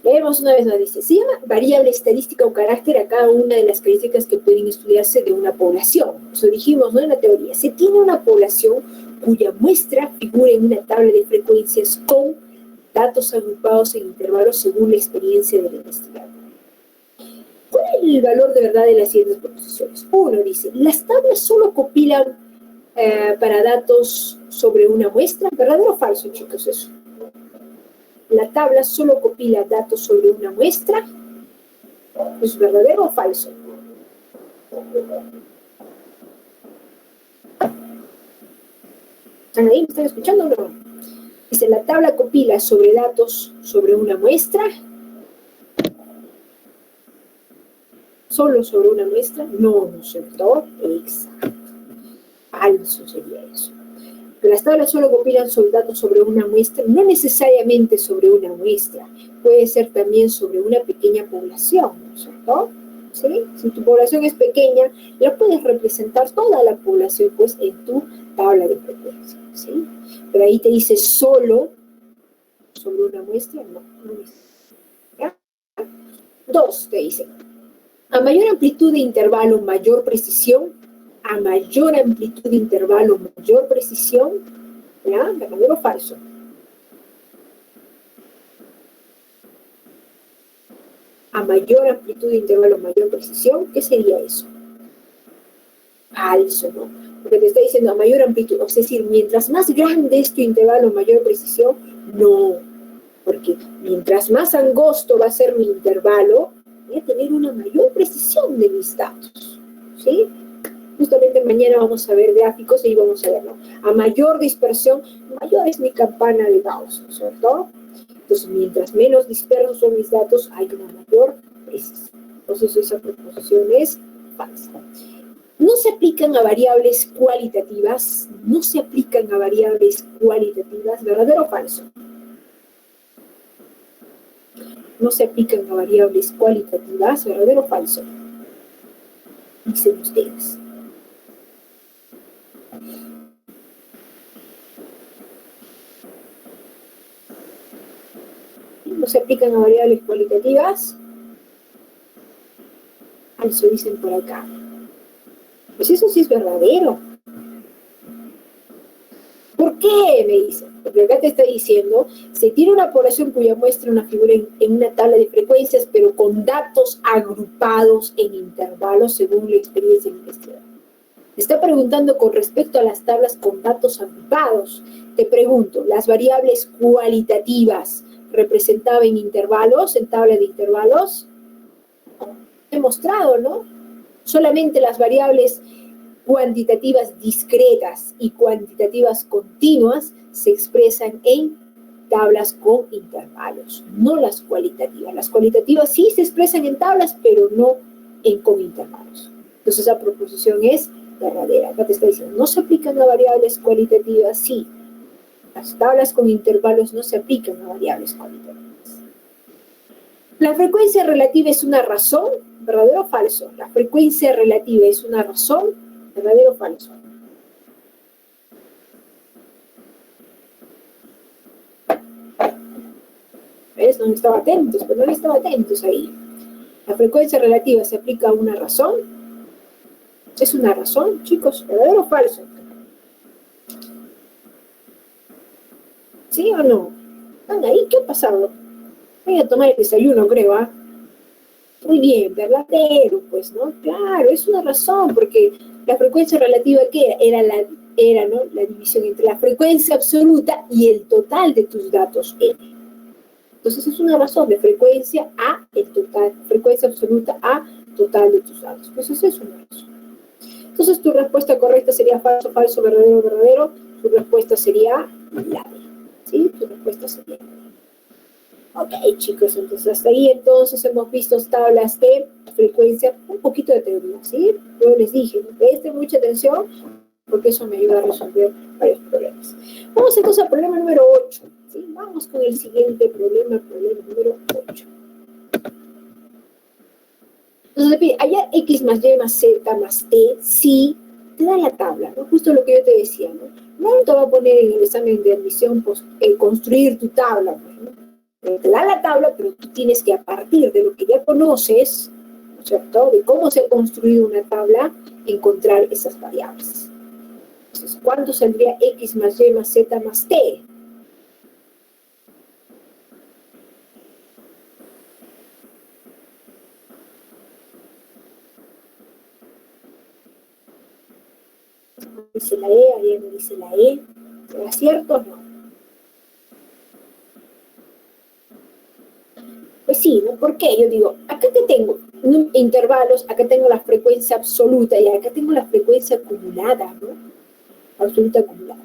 A: Leemos una vez más, dice, se llama variable estadística o carácter a cada una de las características que pueden estudiarse de una población. Eso dijimos, ¿no? En la teoría. Se tiene una población cuya muestra figura en una tabla de frecuencias con datos agrupados en intervalos según la experiencia del investigador. ¿Cuál es el valor de verdad de las siguientes proposiciones? Uno dice, las tablas solo compilan para datos sobre una muestra. ¿Verdadero o falso, chicos, eso? La tabla solo compila datos sobre una muestra. ¿Es verdadero o falso? ¿Están ahí? ¿Me están escuchando o no? Dice, la tabla compila sobre datos sobre una muestra. ¿Solo sobre una muestra? No, ¿no es cierto? Exacto. Falso sería eso. Pero las tablas solo compilan sobre datos sobre una muestra, no necesariamente sobre una muestra, puede ser también sobre una pequeña población, ¿no es cierto? ¿Sí? Si tu población es pequeña, la puedes representar toda la población pues en tu tabla de frecuencia, ¿sí? Pero ahí te dice solo sobre una muestra, no ¿ya? 2, te dice, a mayor amplitud de intervalo, mayor precisión. A mayor amplitud de intervalo, mayor precisión. ¿Ya? ¿Verdadero o falso? A mayor amplitud de intervalo, mayor precisión. ¿Qué sería eso? Falso, ¿no? Porque te está diciendo a mayor amplitud. Es decir, mientras más grande es tu intervalo, mayor precisión. No. Porque mientras más angosto va a ser mi intervalo, voy a tener una mayor precisión de mis datos. ¿Sí? Justamente mañana vamos a ver gráficos y ahí vamos a verlo. A mayor dispersión, mayor es mi campana de Gauss, ¿no es cierto? Entonces, mientras menos dispersos son mis datos, hay una mayor precisión. Entonces, esa proposición es falsa. No se aplican a variables cualitativas, no se aplican a variables cualitativas, ¿verdadero o falso? No se aplican a variables cualitativas, ¿verdadero o falso? Dicen ustedes. No se aplican a variables cualitativas. Falso, dicen por acá. Pues eso sí es verdadero. ¿Por qué? Me dicen. Porque acá te está diciendo, se tiene una población cuya muestra una figura en una tabla de frecuencias, pero con datos agrupados en intervalos según la experiencia del investigador. Te está preguntando con respecto a las tablas con datos agrupados. Te pregunto, ¿las variables cualitativas representaban en intervalos, en tabla de intervalos? He mostrado, ¿no? Solamente las variables cuantitativas discretas y cuantitativas continuas se expresan en tablas con intervalos, no las cualitativas. Las cualitativas sí se expresan en tablas, pero no con intervalos. Entonces, esa proposición es verdadera. Acá te está diciendo, no se aplican a variables cualitativas, sí. Las tablas con intervalos no se aplican a variables cualitativas. La frecuencia relativa es una razón, ¿verdadero o falso? La frecuencia relativa es una razón, ¿verdadero o falso? ¿Ves? No estaba atentos, pero no estaba atentos ahí. La frecuencia relativa se aplica a una razón. ¿Es una razón, chicos? ¿Verdadero o falso? ¿Sí o no? ¿Están ahí? ¿Qué ha pasado? Voy a tomar el desayuno, creo, ¿ah? Muy bien, verdadero, pues, ¿no? Claro, es una razón, porque la frecuencia relativa, ¿qué era? ¿No? La división entre la frecuencia absoluta y el total de tus datos N. Entonces es una razón de frecuencia a el total, frecuencia absoluta a total de tus datos. Entonces es una razón. Entonces tu respuesta correcta sería falso, falso, verdadero, verdadero. Tu respuesta sería la B. ¿Sí? Tu respuesta sería la B. Ok, chicos, entonces hasta ahí entonces hemos visto tablas de frecuencia, un poquito de teoría, ¿sí? Yo les dije, presten mucha atención porque eso me ayuda a resolver varios problemas. Vamos entonces al problema número 8, ¿sí? Vamos con el siguiente problema, problema número 8. Entonces, hallar x más y más z más t, sí, te da la tabla, ¿no? Justo lo que yo te decía, ¿no? No te va a poner en el examen de admisión pues, construir tu tabla, ¿no? Te da la tabla, pero tú tienes que, a partir de lo que ya conoces, ¿no es cierto?, de cómo se ha construido una tabla, encontrar esas variables. Entonces, ¿cuánto saldría x más y más z más t? Dice la E, ahí me dice la E. ¿Será cierto o no? Pues sí, ¿no? ¿Por qué? Yo digo, acá que tengo intervalos, acá tengo la frecuencia absoluta y acá tengo la frecuencia acumulada, ¿no? Absoluta acumulada.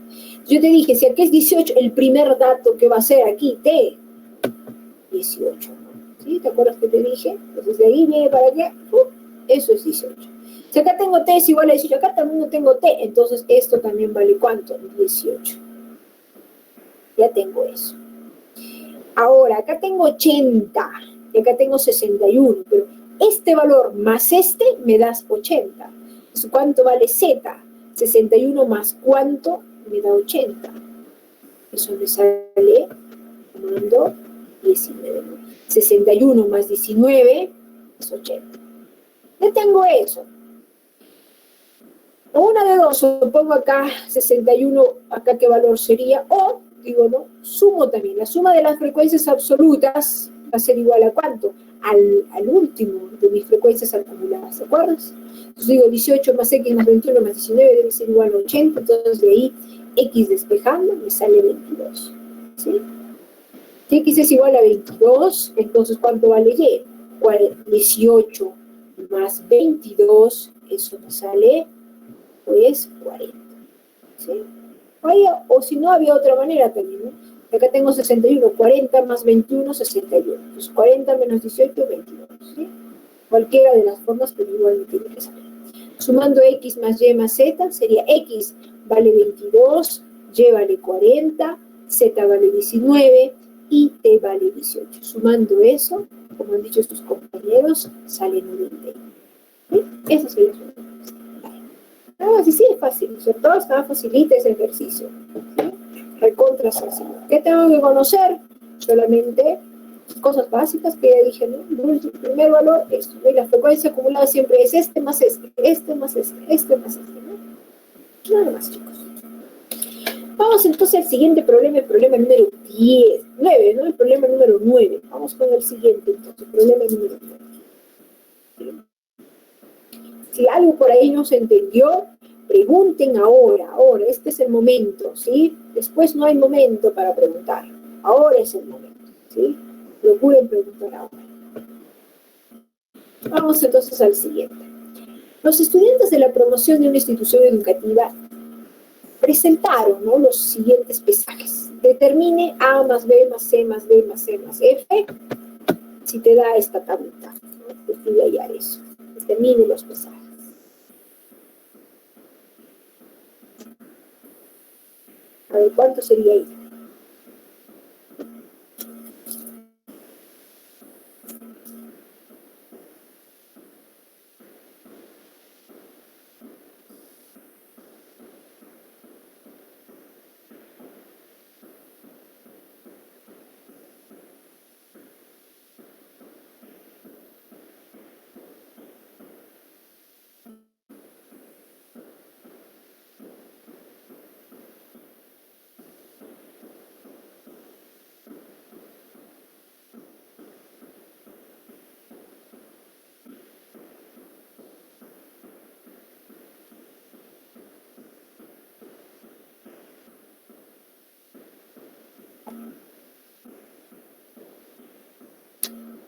A: Yo te dije, si aquí es 18, el primer dato que va a ser aquí, T, 18, ¿no? ¿Sí? ¿Te acuerdas que te dije? Entonces de ahí viene para allá, eso es 18. Si acá tengo T es igual a 18, acá también no tengo T, entonces esto también vale ¿cuánto? 18. Ya tengo eso. Ahora, acá tengo 80 y acá tengo 61, pero este valor más este me das 80. Entonces, ¿cuánto vale Z? 61 más ¿cuánto? Me da 80. Eso me sale sumando 19. 61 más 19 es 80. Ya tengo eso. Una de dos, o pongo acá 61, acá qué valor sería, o digo, no, sumo también. La suma de las frecuencias absolutas va a ser igual a ¿cuánto? Al último de mis frecuencias acumuladas, ¿te acuerdas? Entonces digo, 18 más x más 21 más 19 debe ser igual a 80, entonces de ahí x despejando me sale 22, ¿sí? Si x es igual a 22, entonces ¿cuánto vale y? 18 más 22, eso me sale pues 40, ¿sí? O si no, había otra manera también, ¿no? Acá tengo 61, 40 más 21, 61. Entonces 40 menos 18, 22, ¿sí? Cualquiera de las formas, pero igual me tiene que saber. Sumando x más y más z, sería x vale 22, y vale 40, z vale 19 y t vale 18. Sumando eso, como han dicho estos compañeros, sale 90. ¿Sí? Esa sería su respuesta. Ah, sí, sí, es fácil. Sobre todo está facilita ese ejercicio. ¿Sí? Recontra sencillo. ¿Qué tengo que conocer? Solamente cosas básicas que ya dije, ¿no? El primer valor, esto, ¿no? Y la frecuencia acumulada siempre es este más este, este más este, este más este, ¿no? Nada más, chicos. Vamos entonces al siguiente problema, el problema número 9, ¿no? El problema número 9. Vamos con el siguiente, entonces, problema número 9. Si algo por ahí no se entendió, pregunten ahora, este es el momento, ¿sí? Después no hay momento para preguntar, ahora es el momento, ¿sí? Procuren preguntar ahora. Vamos entonces al siguiente. Los estudiantes de la promoción de una institución educativa presentaron, ¿no?, los siguientes pesajes. Determine A más B más C más D más C más F, si te da esta tablita, ¿no? Te pide hallar eso. Determine los pesajes. A ver, ¿cuánto sería ahí?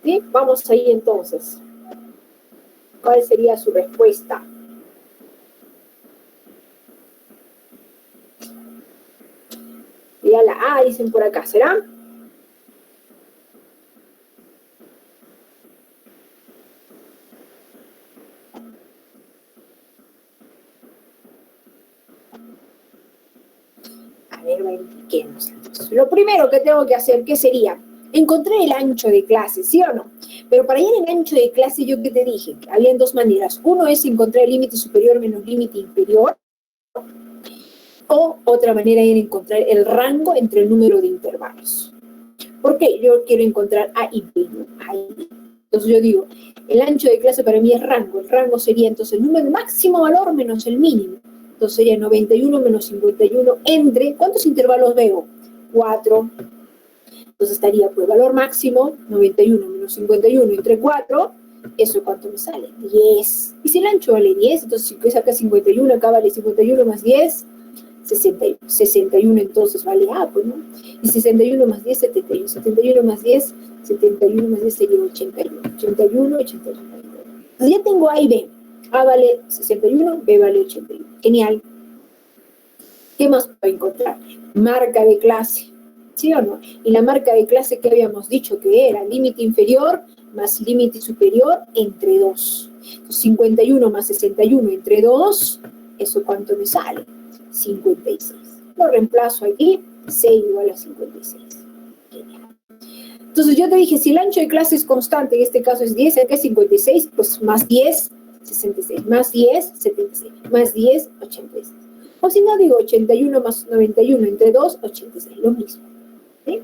A: ¿Sí? Vamos ahí entonces. ¿Cuál sería su respuesta? Ya la A dicen por acá, ¿será? A ver, indiquemos entonces. Lo primero que tengo que hacer, ¿qué sería? Encontrar el ancho de clase, ¿sí o no? Pero para hallar el ancho de clase, yo que te dije, habían dos maneras. Uno es encontrar el límite superior menos límite inferior, o otra manera era encontrar el rango entre el número de intervalos. ¿Por qué? Yo quiero encontrar A y B, ¿no? A y B. Entonces yo digo, el ancho de clase para mí es rango. El rango sería entonces el número máximo valor menos el mínimo. Entonces sería 91 menos 51 entre, ¿cuántos intervalos veo? 4. Entonces estaría, pues, valor máximo, 91 menos 51 entre 4, ¿eso cuánto me sale? 10. Y si el ancho vale 10, entonces si saca 51, acá vale 51 más 10, 61 entonces vale A, pues, ¿no? Y 61 más 10, 71. 71 más 10, 71 más 10 sería 81. 81, 81. Entonces ya tengo A y B. A vale 61, B vale 81. Genial. ¿Qué más puedo encontrar? Marca de clase, ¿sí o no? Y la marca de clase que habíamos dicho que era límite inferior más límite superior entre 2. Entonces, 51 más 61 entre 2, ¿eso cuánto me sale? 56. Lo reemplazo aquí, C igual a 56. Genial. Entonces yo te dije, si el ancho de clase es constante, en este caso es 10, acá es 56, pues más 10, 66, más 10, 76, más 10, 86. O si no, digo 81 más 91 entre 2, 86, lo mismo. ¿Sí?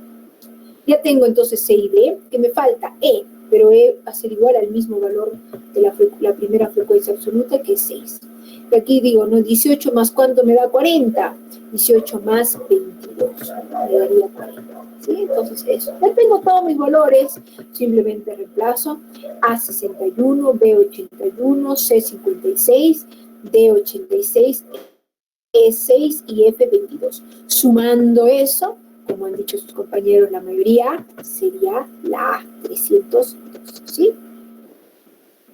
A: Ya tengo entonces C y D, que me falta E, pero E va a ser igual al mismo valor de la primera frecuencia absoluta, que es 6. Y aquí digo, ¿no? 18 más ¿cuánto me da? 40. 18 más 22, me daría 40. ¿Sí? Entonces eso. Ya tengo todos mis valores, simplemente reemplazo A 61, B 81, C 56, D 86, E6 y F22. Sumando eso, como han dicho sus compañeros, la mayoría, sería la A, 312, ¿sí?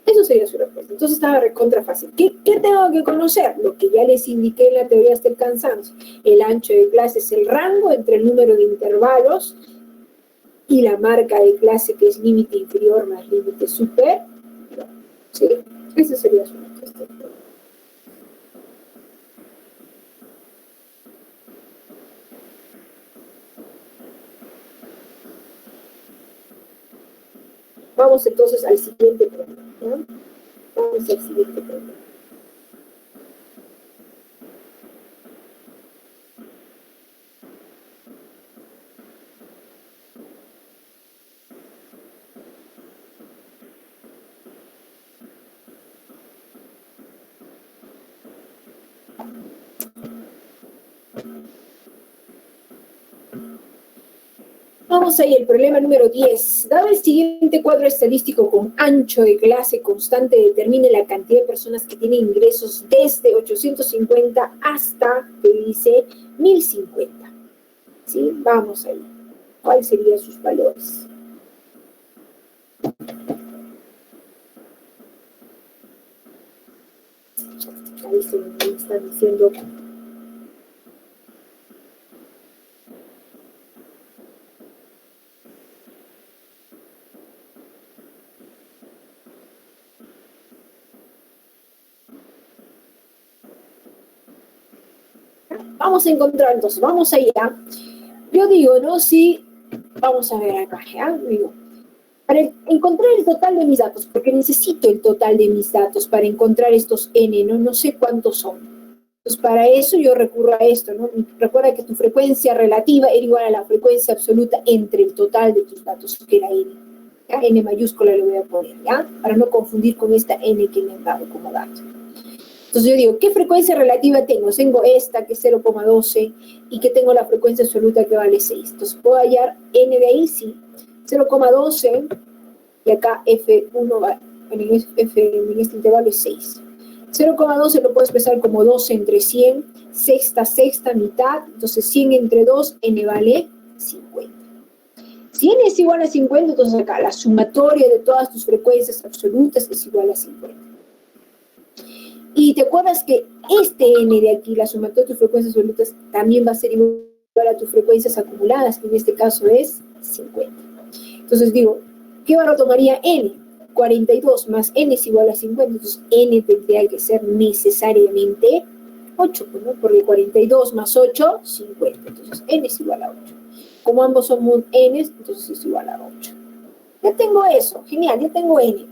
A: Eso sería su respuesta. Entonces estaba recontra fácil. ¿Qué tengo que conocer? Lo que ya les indiqué en la teoría hasta el cansancio. El ancho de clase es el rango entre el número de intervalos y la marca de clase, que es límite inferior más límite superior. ¿Sí? Esa sería su respuesta. Vamos entonces al siguiente problema, ¿no? Vamos al siguiente problema. Vamos ahí, el problema número 10. Dado el siguiente cuadro estadístico con ancho de clase constante, determine la cantidad de personas que tienen ingresos desde 850 hasta, que dice, 1050. ¿Sí? Vamos ahí. ¿Cuáles serían sus valores? Ahí se me están diciendo. Vamos a encontrar, entonces, vamos allá. Yo digo, ¿no? Sí, vamos a ver acá, ¿ya? Digo, para encontrar el total de mis datos, porque necesito el total de mis datos para encontrar estos n, ¿no? No sé cuántos son. Entonces, para eso yo recurro a esto, ¿no? Recuerda que tu frecuencia relativa era igual a la frecuencia absoluta entre el total de tus datos, que era n. ¿Ya? N mayúscula le voy a poner, ¿ya? Para no confundir con esta n que me han dado como dato. Entonces yo digo, ¿qué frecuencia relativa tengo? Tengo esta, que es 0,12, y que tengo la frecuencia absoluta, que vale 6. Entonces, ¿puedo hallar n de ahí? Sí. 0,12, y acá F1 va, en este intervalo es 6. 0,12 lo puedo expresar como 12 entre 100, sexta, mitad, entonces 100 entre 2, n vale 50. Si n es igual a 50, entonces acá la sumatoria de todas tus frecuencias absolutas es igual a 50. Y te acuerdas que este n de aquí, la sumatoria de tus frecuencias absolutas, también va a ser igual a tus frecuencias acumuladas, que en este caso es 50. Entonces digo, ¿qué valor tomaría n? 42 más n es igual a 50, entonces n tendría que ser necesariamente 8, ¿no? Porque 42 más 8, 50, entonces n es igual a 8. Como ambos somos n, entonces es igual a 8. Ya tengo eso, genial, ya tengo n.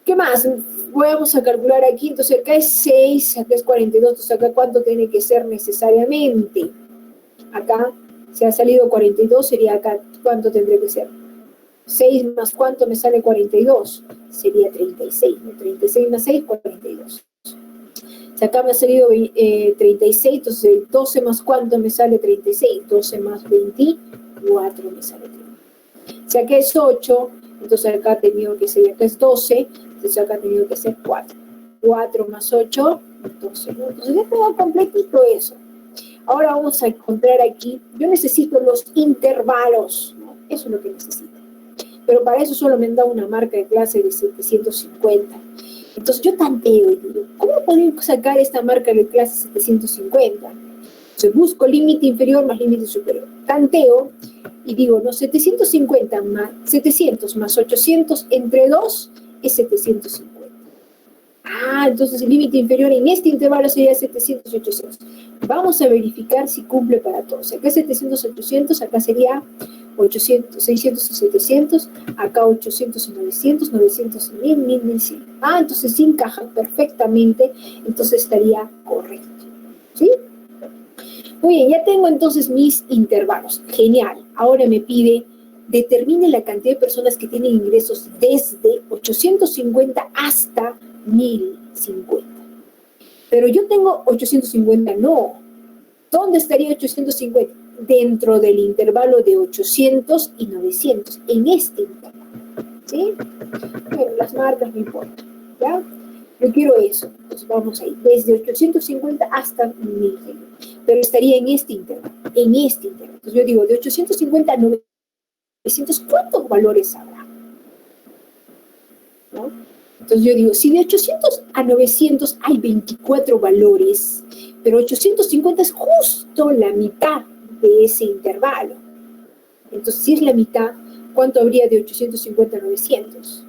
A: ¿Qué más? Vamos a calcular aquí, entonces acá es 6, acá es 42, entonces acá cuánto tiene que ser necesariamente. Acá se ha salido 42, sería acá, ¿cuánto tendría que ser? 6 más cuánto me sale 42, sería 36, ¿no? 36 más 6, 42. Si acá me ha salido 36, entonces 12 más cuánto me sale 36, 12 más 24 me sale 30. Si acá es 8, entonces acá ha tenido que ser, acá es 12, entonces acá ha tenido que ser 4. 4 más 8, 12, ¿no? Entonces ya tengo completito eso. Ahora vamos a encontrar aquí, yo necesito los intervalos, ¿no? Eso es lo que necesito. Pero para eso solo me han dado una marca de clase de 750. Entonces yo tanteo y digo, ¿cómo podemos sacar esta marca de clase 750? Entonces busco límite inferior más límite superior. Tanteo y digo, no, 750 más 700 más 800 entre 2 es 750. Ah, entonces el límite inferior en este intervalo sería 700 y 800. Vamos a verificar si cumple para todos. Acá 700, 800, acá sería 800, 600 y 700, acá 800 y 900, 900 y 1000, 1000, 1100. Ah, entonces sí encaja perfectamente, entonces estaría correcto. ¿Sí? Muy bien, ya tengo entonces mis intervalos. Genial. Ahora me pide, determine la cantidad de personas que tienen ingresos desde 850 hasta 1050. Pero yo tengo 850, no. ¿Dónde estaría 850? Dentro del intervalo de 800 y 900, en este intervalo. ¿Sí? Bueno, las marcas no importan. ¿Ya? Yo quiero eso. Entonces vamos ahí, desde 850 hasta 1050. Pero estaría en este intervalo, en este intervalo. Entonces yo digo, de 850 a 900, ¿cuántos valores habrá? ¿No? Entonces yo digo, si de 800 a 900 hay 24 valores, pero 850 es justo la mitad de ese intervalo. Entonces, si es la mitad, ¿cuánto habría de 850 a 900?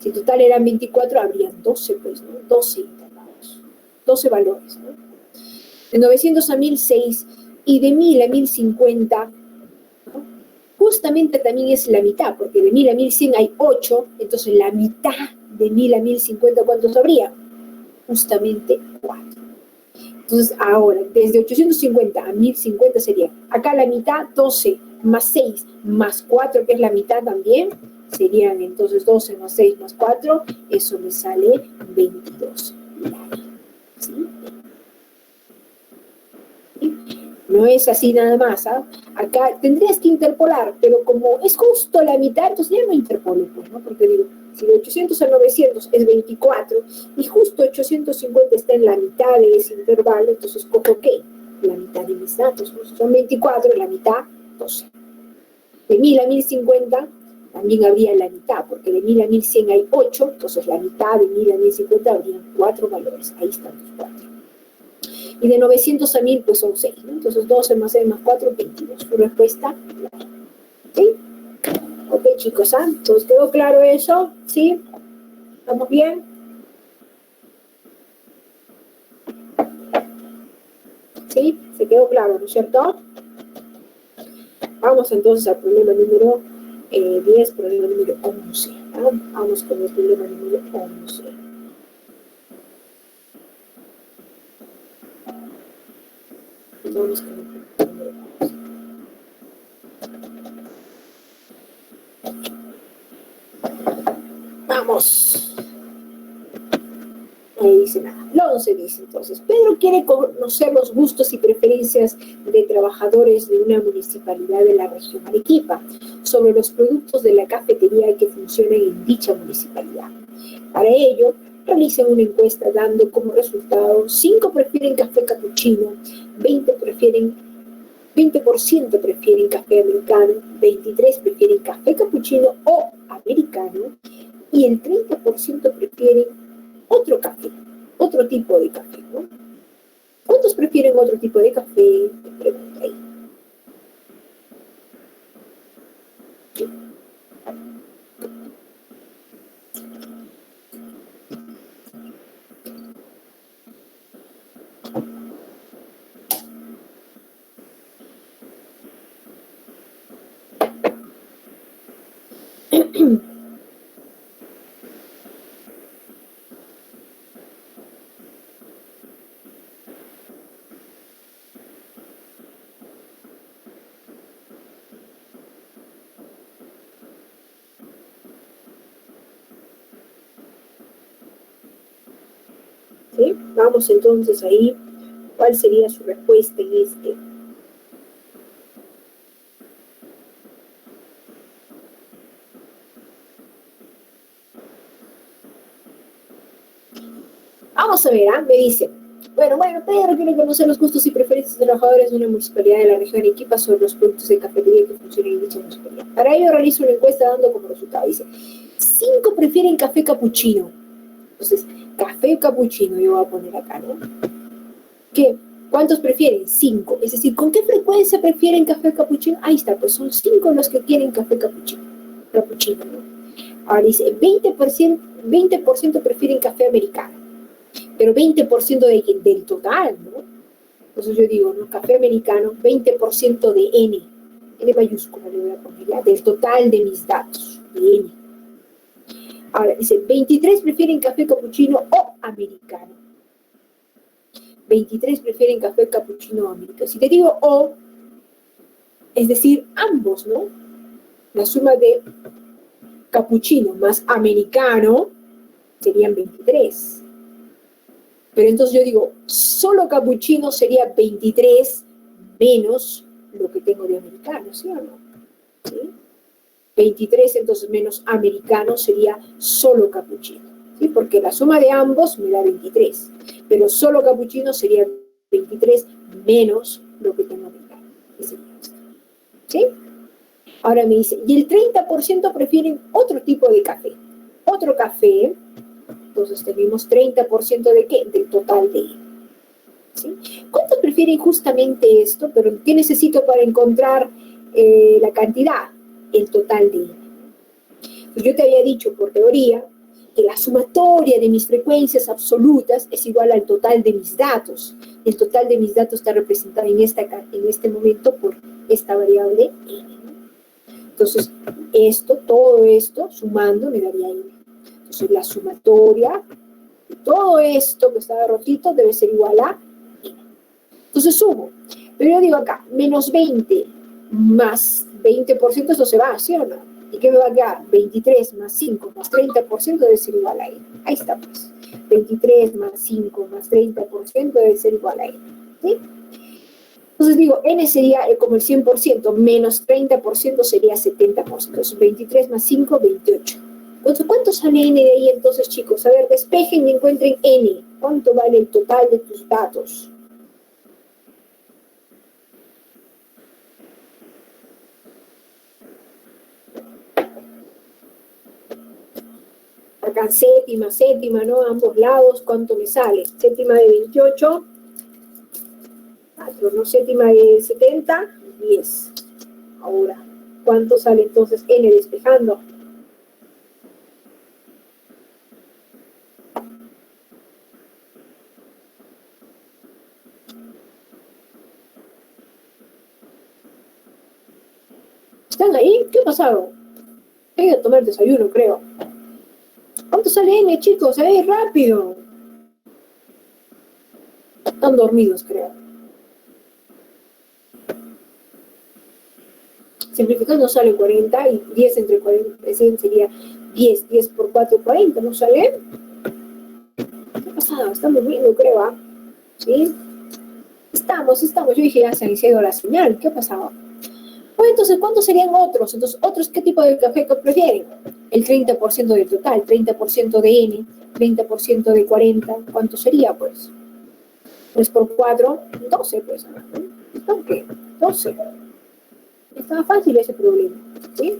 A: Si en total eran 24, habrían 12, pues, ¿no? 12 intervalos, 12 valores, ¿no? De 900 a 1000, 6, y de 1000 a 1050, ¿no? Justamente también es la mitad, porque de 1000 a 1100 hay 8, entonces la mitad de 1000 a 1050, ¿cuántos habría? Justamente 4. Entonces, ahora, desde 850 a 1050 sería, acá la mitad, 12 más 6 más 4, que es la mitad también, serían entonces 12 más 6 más 4, eso me sale 22. ¿Sí? No es así nada más, ¿ah? Acá tendrías que interpolar, pero como es justo la mitad, entonces ya no interpolo, pues, ¿no? Porque digo, si de 800 a 900 es 24 y justo 850 está en la mitad de ese intervalo, entonces cojo ¿qué? La mitad de mis datos, ¿no? Son 24, la mitad, 12. De 1000 a 1050 también habría la mitad, porque de 1000 a 1100 hay 8, entonces la mitad de 1000 a 1050 habrían 4 valores, ahí están los 4. Y de 900 a 1000, pues son 6, ¿no? Entonces 12 más 6 más 4, 22. Tu respuesta, ¿sí? Ok, chicos, ¿ah? Entonces, ¿quedó claro eso? ¿Sí? ¿Estamos bien? ¿Sí? ¿Se quedó claro, no es cierto? Vamos entonces al problema número 10, problema número 11. ¿Ah? Vamos con el problema número 11. Vamos con el problema número 11. Vamos. Ahí dice nada. Lo 11 dice entonces, Pedro quiere conocer los gustos y preferencias de trabajadores de una municipalidad de la región Arequipa sobre los productos de la cafetería que funcionan en dicha municipalidad. Para ello, realizan una encuesta dando como resultado 5 prefieren café capuchino, 20% prefieren café americano, 23 prefieren café capuchino o americano y el 30% prefieren otro café, otro tipo de café, ¿no? ¿Cuántos prefieren otro tipo de café? Me pregunta ahí. ¿Sí? Vamos entonces ahí, ¿cuál sería su respuesta en este? Vamos a ver, me dice, bueno, Pedro quiere conocer los gustos y preferencias de los trabajadores de una municipalidad de la región de Arequipa sobre los productos de cafetería que funcionan en dicha municipalidad. Para ello realizo una encuesta dando como resultado, dice, 5 prefieren café capuchino. Entonces, café capuchino yo voy a poner acá, ¿no? ¿Qué? ¿Cuántos prefieren? 5. Es decir, ¿con qué frecuencia prefieren café capuchino? Ahí está, pues son 5 los que quieren café capuchino. Capuchino, ¿no? Ahora dice, 20% prefieren café americano, pero 20% del total, ¿no? Entonces yo digo, ¿no? Café americano, 20% de N mayúscula le voy a poner ya, del total de mis datos, de N. Ahora dice, 23 prefieren café capuchino o americano. 23 prefieren café capuchino o americano. Si te digo o, es decir, ambos, ¿no? La suma de capuchino más americano serían 23. Pero entonces yo digo, solo capuchino sería 23 menos lo que tengo de americano, ¿sí o no? ¿Sí? 23 entonces menos americano sería solo capuchino, ¿sí? Porque la suma de ambos me da 23, pero solo capuchino sería 23 menos lo que tengo americano. ¿Sí? Ahora me dice, y el 30% prefieren otro tipo de café. Otro café, entonces tenemos 30% de qué? Del total de. ¿Sí? ¿Cuántos prefieren justamente esto? Pero ¿qué necesito para encontrar la cantidad? El total de. Pues yo te había dicho por teoría que la sumatoria de mis frecuencias absolutas es igual al total de mis datos. El total de mis datos está representado en este momento por esta variable n. Entonces, todo esto, sumando, me daría n. Entonces, la sumatoria de todo esto que está rojito debe ser igual a n. Entonces, sumo. Pero yo digo acá, menos 20 más 20%, eso se va, ¿sí o no? ¿Y qué me va a quedar? 23 más 5 más 30% debe ser igual a n. Ahí está, pues. 23 más 5 más 30% debe ser igual a n. ¿Sí? Entonces digo, n sería como el 100%, menos 30% sería 70%. Entonces 23 más 5, 28. Entonces, ¿cuánto sale n de ahí entonces, chicos? A ver, despejen y encuentren n. ¿Cuánto vale el total de tus datos? Acá séptima, ¿no? A ambos lados, ¿cuánto me sale? Séptima de 28, 4, ¿no? Séptima de 70, 10. Ahora, ¿cuánto sale entonces n despejando? ¿Están ahí? ¿Qué ha pasado? Tengo que tomar desayuno, creo. ¿Cuánto sale n, chicos? Rápido. Están dormidos, creo. Simplificando sale 40 y 10 entre 40 sería 10 por 4, 40, ¿no sale? ¿Qué ha pasado? Están durmiendo, creo, ¿ah? ¿Sí? Estamos. Yo dije, ya se ha iniciado la señal. ¿Qué ha pasado? Bueno, entonces, ¿cuántos serían otros? Entonces, ¿otros qué tipo de café prefieren? El 30% del total, 30% de N, 30% de 40, ¿cuánto sería, pues? 3 por 4, 12, pues. ¿Por qué? 12. Estaba fácil ese problema, ¿sí?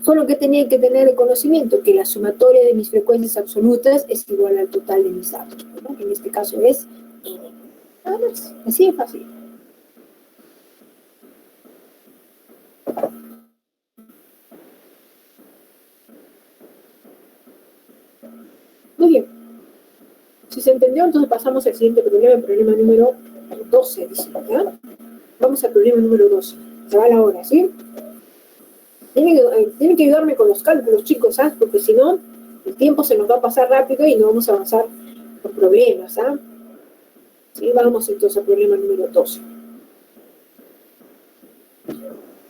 A: Solo que tenía que tener el conocimiento que la sumatoria de mis frecuencias absolutas es igual al total de mis datos, ¿no? Que en este caso es N. Nada más, así de fácil. Muy bien. Si se entendió, entonces pasamos al siguiente problema, el problema número 12, dice, ¿ya? Vamos al problema número 12. Se va la hora, ¿sí? Tienen que ayudarme con los cálculos, chicos, ¿sabes? Porque si no, el tiempo se nos va a pasar rápido y no vamos a avanzar por problemas, ¿sabes? ¿Sí? Vamos entonces al problema número 12.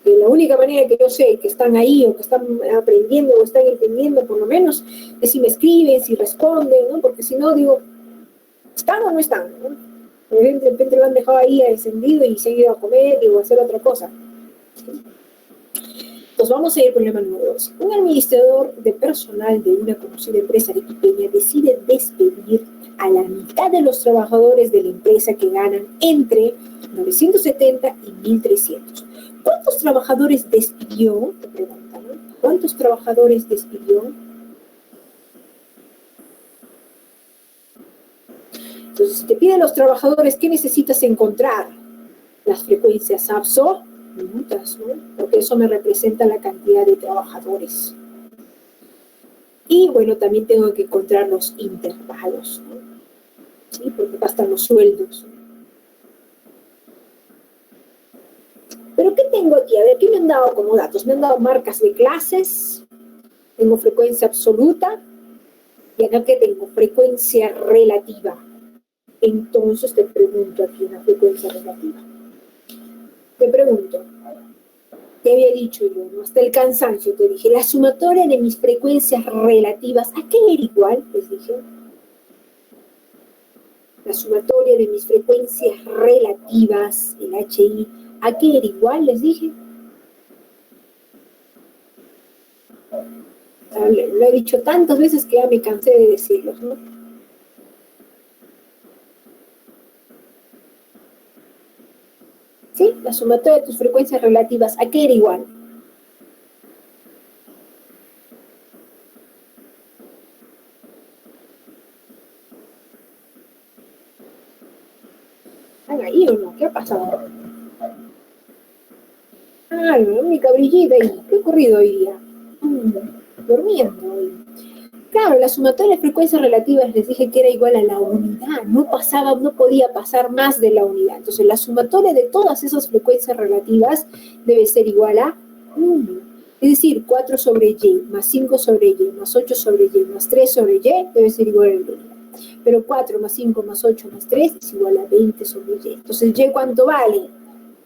A: La única manera que yo sé que están ahí o que están aprendiendo o están entendiendo por lo menos es si me escriben, si responden, ¿no? Porque si no, digo, ¿Están o no están? ¿No? De repente lo han dejado ahí encendido y se han ido a comer o a hacer otra cosa. Pues vamos a ir al problema número 2. Un administrador de personal de una conocida empresa arequipeña decide despedir a la mitad de los trabajadores de la empresa que ganan entre 970 y 1.300. ¿Cuántos trabajadores despidió? Te preguntan, ¿no? ¿Cuántos trabajadores despidió? Entonces, si te piden los trabajadores, ¿qué necesitas encontrar? Las frecuencias absolutas, ¿no? Porque eso me representa la cantidad de trabajadores. Y bueno, también tengo que encontrar los intervalos, ¿no? ¿Sí? Porque acá están los sueldos. ¿Pero qué tengo aquí? A ver, ¿qué me han dado como datos? Me han dado marcas de clases, tengo frecuencia absoluta, y acá que tengo frecuencia relativa. Entonces te pregunto aquí una frecuencia relativa. Te pregunto, te había dicho yo, ¿no? Hasta el cansancio, te dije, la sumatoria de mis frecuencias relativas, ¿a qué era igual? Les dije, la sumatoria de mis frecuencias relativas, el HI, ¿a qué era igual? Les dije. Lo he dicho tantas veces que ya me cansé de decirlos, ¿no? ¿Sí? La sumatoria de tus frecuencias relativas, ¿a qué era igual? ¿Están ahí o no? ¿Qué ha pasado? Ah, no, mi cabrillita ahí. ¿Qué ha ocurrido hoy día? Durmiendo hoy. Claro, la sumatoria de frecuencias relativas les dije que era igual a la unidad, no pasaba, no podía pasar más de la unidad. Entonces la sumatoria de todas esas frecuencias relativas debe ser igual a 1. Es decir, 4 sobre y, más 5 sobre y, más 8 sobre y, más 3 sobre y, debe ser igual a la unidad. Pero 4 más 5 más 8 más 3 es igual a 20 sobre y. Entonces, ¿y cuánto vale?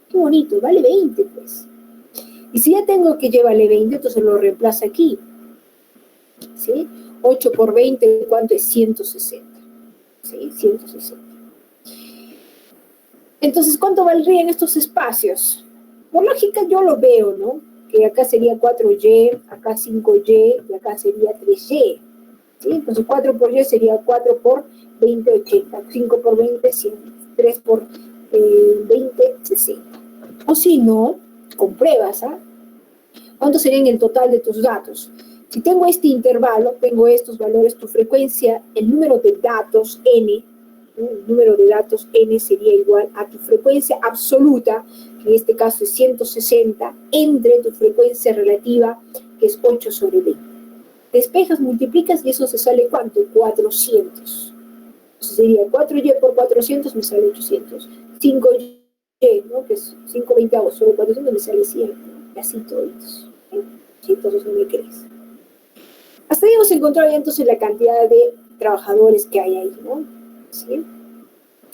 A: Qué bonito, vale 20, pues. Y si ya tengo que y vale 20, entonces lo reemplazo aquí. ¿Sí? 8 por 20, ¿cuánto es? 160. ¿Sí? 160. Entonces, ¿cuánto valdrían estos espacios? Por lógica yo lo veo, ¿no? Que acá sería 4y, acá 5y y acá sería 3y. ¿Sí? Entonces 4 por y sería 4 por 20, 80. 5 por 20, 100. 3 por 20, 60. O si no, compruebas, ¿ah? ¿Cuánto sería en el total de tus datos? Si tengo este intervalo, tengo estos valores, tu frecuencia, el número de datos n, ¿no? El número de datos n sería igual a tu frecuencia absoluta, que en este caso es 160, entre tu frecuencia relativa, que es 8 sobre 20. Despejas, multiplicas y eso se sale ¿cuánto? 400. Entonces sería 4y por 400 me sale 800. 5y, ¿no? Que es 5 veinteavos sobre 400 me sale 100. ¿No? Y así toditos. ¿Sí? Entonces no me crees. Hasta ahí hemos encontrado ya entonces la cantidad de trabajadores que hay ahí, ¿no? ¿Sí?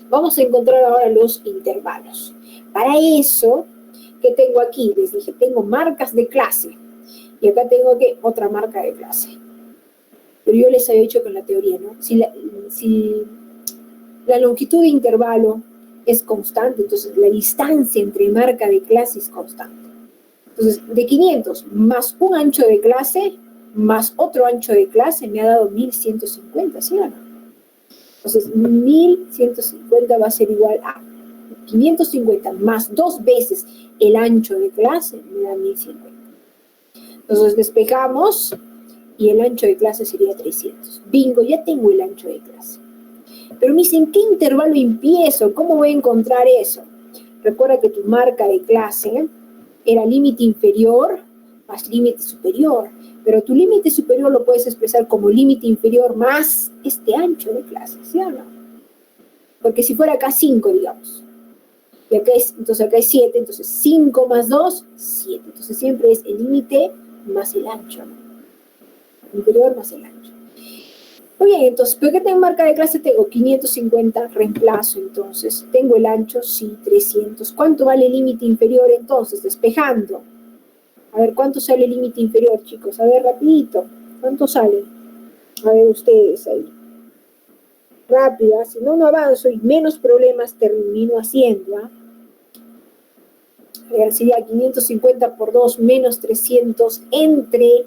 A: Vamos a encontrar ahora los intervalos. Para eso, ¿qué tengo aquí? Les dije, tengo marcas de clase. Y acá tengo que otra marca de clase. Pero yo les había dicho con la teoría, ¿no? Si la longitud de intervalo es constante, entonces la distancia entre marca de clase es constante. Entonces, de 500 más un ancho de clase más otro ancho de clase me ha dado 1150, ¿sí o no? Entonces, 1150 va a ser igual a 550 más 2 veces el ancho de clase me da 1050. Entonces, despejamos y el ancho de clase sería 300. Bingo, ya tengo el ancho de clase. Pero me dicen, ¿qué intervalo empiezo? ¿Cómo voy a encontrar eso? Recuerda que tu marca de clase era límite inferior más límite superior. Pero tu límite superior lo puedes expresar como límite inferior más este ancho de clase, ¿sí o no? Porque si fuera acá 5, digamos, y acá es, entonces acá es 7, entonces 5 más 2, 7. Entonces siempre es el límite más el ancho, ¿no? El inferior más el ancho. Muy bien, entonces, ¿pero qué tengo marca de clase? Tengo 550, reemplazo entonces. Tengo el ancho, sí, 300. ¿Cuánto vale el límite inferior entonces? Despejando. A ver, ¿cuánto sale el límite inferior, chicos? A ver, rapidito. ¿Cuánto sale? A ver, ustedes ahí. rápido, si no, no avanzo y menos problemas termino haciendo. A ver, sería 550 por 2 menos 300 entre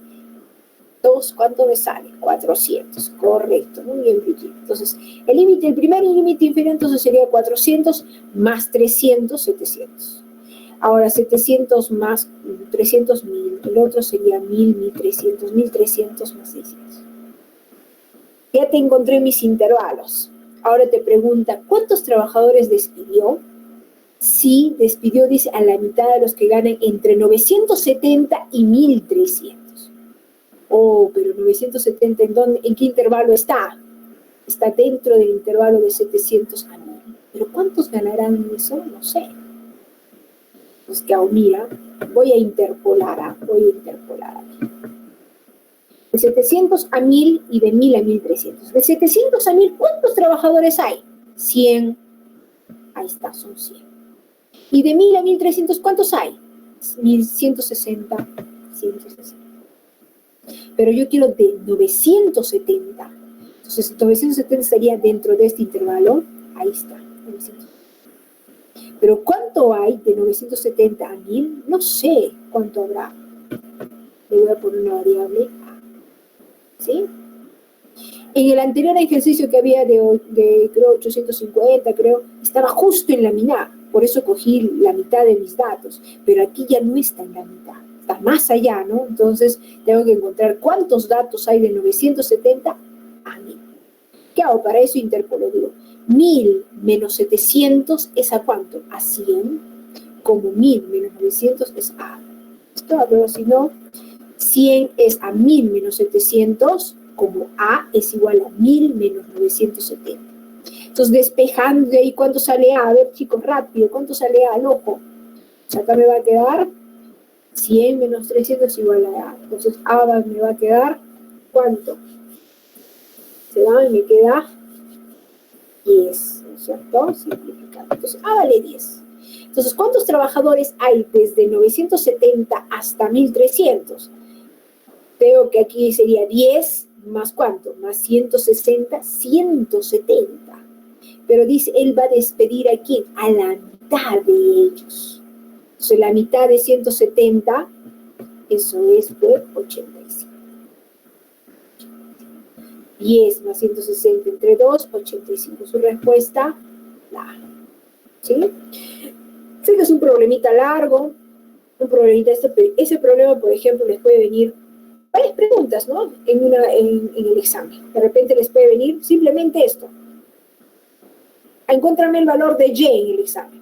A: 2, ¿cuánto me sale? 400, correcto, muy bien, Brigitte. Entonces, el primer límite inferior entonces sería 400 más 300, 700. Ahora 700 más 300, 1000. El otro sería 1000, 1300, 1300 más 600. Ya te encontré mis intervalos. Ahora te pregunta, ¿cuántos trabajadores despidió? Sí, despidió, dice, a la mitad de los que ganan entre 970 y 1300. Oh, pero 970, ¿en qué intervalo está? Está dentro del intervalo de 700 a 1000. ¿Pero cuántos ganarán eso? No sé. Pues que aún mira, voy a interpolar. De 700 a 1000 y de 1000 a 1300. De 700 a 1000, ¿cuántos trabajadores hay? 100. Ahí está, son 100. Y de 1000 a 1300, ¿cuántos hay? 1160, 160. Pero yo quiero de 970. Entonces, 970 estaría dentro de este intervalo. Ahí está, 970. Pero ¿cuánto hay de 970 a 1000? No sé cuánto habrá. Le voy a poner una variable A. ¿Sí? En el anterior ejercicio que había de creo, 850, estaba justo en la mitad. Por eso cogí la mitad de mis datos. Pero aquí ya no está en la mitad. Está más allá, ¿no? Entonces, tengo que encontrar cuántos datos hay de 970 a 1000. ¿Qué hago? Para eso interpolo, digo, 1000 menos 700 es ¿a cuánto? A 100, como 1000 menos 900 es a... Esto, pero si no, 100 es a 1000 menos 700, como a es igual a 1000 menos 970. Entonces, despejando de ahí, ¿cuánto sale a? A ver, chicos, rápido, ¿cuánto sale a al ojo? O sea, acá me va a quedar 100 menos 300 igual a a. Entonces, a me va a quedar, ¿cuánto? Se da y me queda 10, ¿no es cierto? Simplificado. Entonces, vale 10. Entonces, ¿cuántos trabajadores hay desde 970 hasta 1300? Veo que aquí sería 10 más ¿cuánto? Más 160, 170. Pero dice, él va a despedir a ¿quién? A la mitad de ellos. Entonces, la mitad de 170, eso es pues 85. 10 más 160 entre 2, 85. Su respuesta, la. ¿Sí? Sé que es un problemita largo, un problemita esto, pero ese problema, por ejemplo, les puede venir varias preguntas, ¿no? En el examen. De repente les puede venir simplemente esto. Encuéntrame el valor de Y en el examen.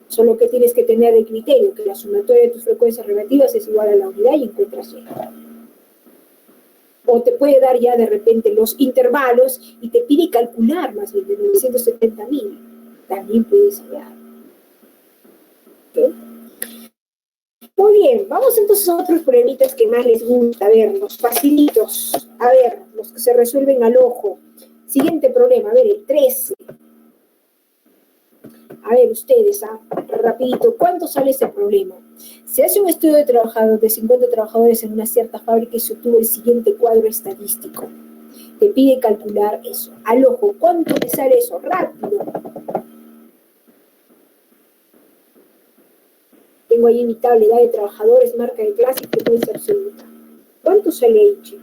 A: Solo que tienes que tener de criterio que la sumatoria de tus frecuencias relativas es igual a la unidad y encuentras Y. O te puede dar ya de repente los intervalos y te pide calcular más bien de 970.000. También puedes hallar. ¿Okay? Muy bien, vamos entonces a otros problemitas que más les gusta. A ver, los facilitos. A ver, los que se resuelven al ojo. Siguiente problema, a ver, el 13. A ver, ustedes, rapidito, ¿cuánto sale este problema? Se hace un estudio de 50 trabajadores en una cierta fábrica y se obtuvo el siguiente cuadro estadístico. Te pide calcular eso. Al ojo, ¿cuánto te sale eso? Rápido. Tengo ahí mi tabla, edad de trabajadores, marca de clase y frecuencia absoluta. ¿Cuánto sale ahí, chicos?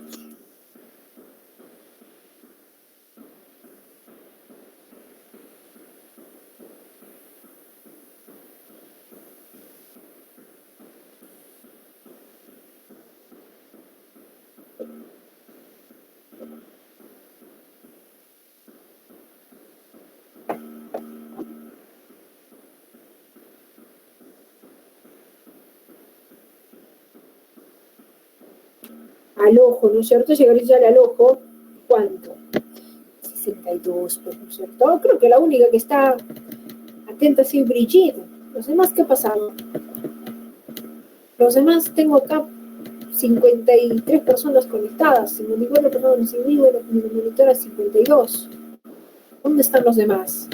A: Al ojo, ¿no es cierto? Llegaría al ojo, ¿cuánto? 62, pues, ¿no es cierto? Creo que la única que está atenta es Brigitte. Los demás, ¿qué pasaron? Los demás tengo acá 53 personas conectadas, 54 personas sin mí, bueno, mi monitora 52. ¿Dónde están los demás?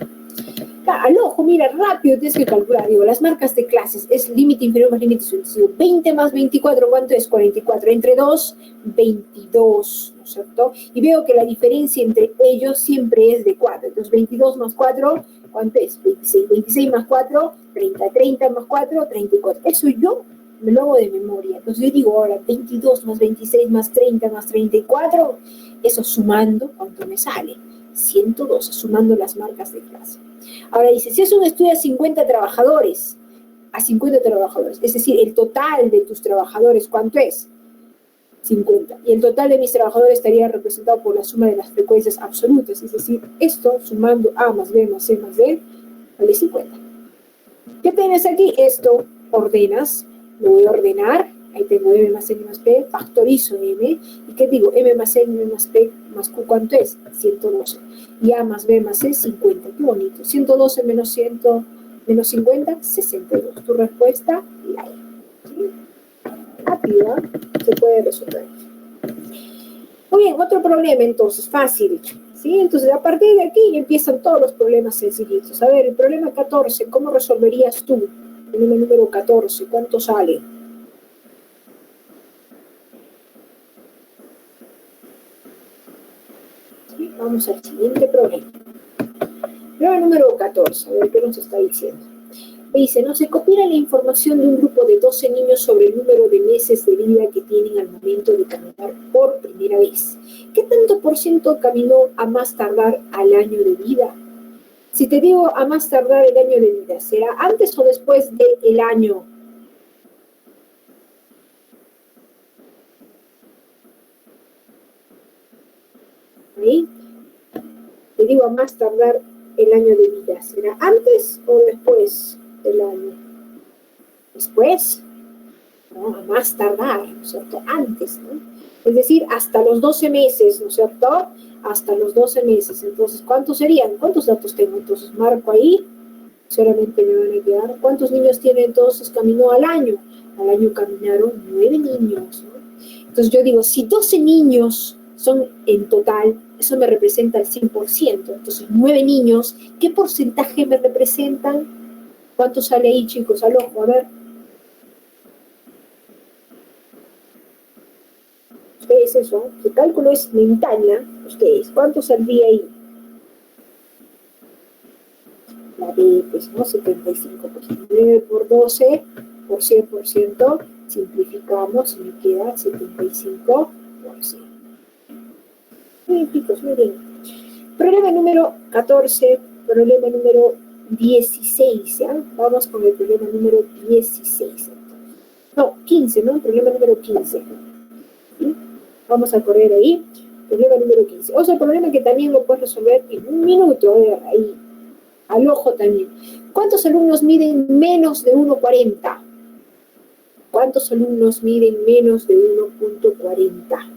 A: Al ojo, mira, rápido tienes que calcular. Digo, las marcas de clases es límite inferior más límite superior. 20 más 24, ¿cuánto es? 44. Entre 2, 22, ¿no es cierto? Y veo que la diferencia entre ellos siempre es de 4. Entonces, 22 más 4, ¿cuánto es? 26. 26 más 4, 30. 30 más 4, 34. Eso yo me lo hago de memoria. Entonces, yo digo ahora, 22 más 26 más 30 más 34, eso sumando, ¿cuánto me sale? 112, sumando las marcas de clase. Ahora dice, si es un estudio a 50 trabajadores, es decir, el total de tus trabajadores, ¿cuánto es? 50. Y el total de mis trabajadores estaría representado por la suma de las frecuencias absolutas, es decir, esto sumando A más B más C más D, vale 50. ¿Qué tienes aquí? Esto ordenas, lo voy a ordenar, ahí tengo M más N más P, factorizo M, ¿y qué digo? M más N más P más Q, ¿cuánto es? 112. Y A más B más C, 50. Qué bonito. 112 menos 100, menos 50, 62. Tu respuesta, la E. ¿Sí? Rápida, se puede resolver. Muy bien, otro problema entonces, fácil. ¿Sí? Entonces, a partir de aquí empiezan todos los problemas sencillitos. A ver, el problema 14, ¿cómo resolverías tú? El problema número 14, ¿cuánto sale? ¿Sí? Vamos al siguiente problema. Problema número 14, a ver qué nos está diciendo. Dice, no se compila la información de un grupo de 12 niños sobre el número de meses de vida que tienen al momento de caminar por primera vez. ¿Qué tanto por ciento caminó a más tardar al año de vida? Si te digo a más tardar el año de vida, ¿será antes o después del año? ¿Sí? Te digo a más tardar el año de vida, ¿será antes o después del año? Después, ¿no? A más tardar, ¿no es cierto? Antes, ¿no? Es decir, hasta los 12 meses, ¿no es cierto? Hasta los 12 meses. Entonces, ¿cuántos serían? ¿Cuántos datos tengo? Entonces, marco ahí, solamente me van a quedar. ¿Cuántos niños tiene entonces caminó al año? Al año caminaron 9 niños, ¿no? Entonces, yo digo, si 12 niños son en total, eso me representa el 100%. Entonces, 9 niños, ¿qué porcentaje me representan? ¿Cuánto sale ahí, chicos? Al ojo, a ver. Ustedes eso, su cálculo es mental, ¿no? Ustedes, ¿cuánto saldría ahí? La B, pues, ¿no? 75%. 9 por 12 por 100%, simplificamos y me queda 75%. Muy bien, chicos, muy bien. Problema número 14, problema número 16, ¿ya? Vamos con el problema número 16. No, 15, ¿no? Problema número 15. ¿Sí? Vamos a correr ahí. Problema número 15. Otro problema que también lo puedes resolver en un minuto, ahí, al ojo también. ¿Cuántos alumnos miden menos de 1,40? ¿Cuántos alumnos miden menos de 1,40?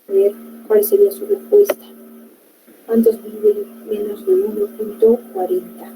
A: A ver, ¿cuál sería su respuesta? ¿Cuántos miden menos de 1,40?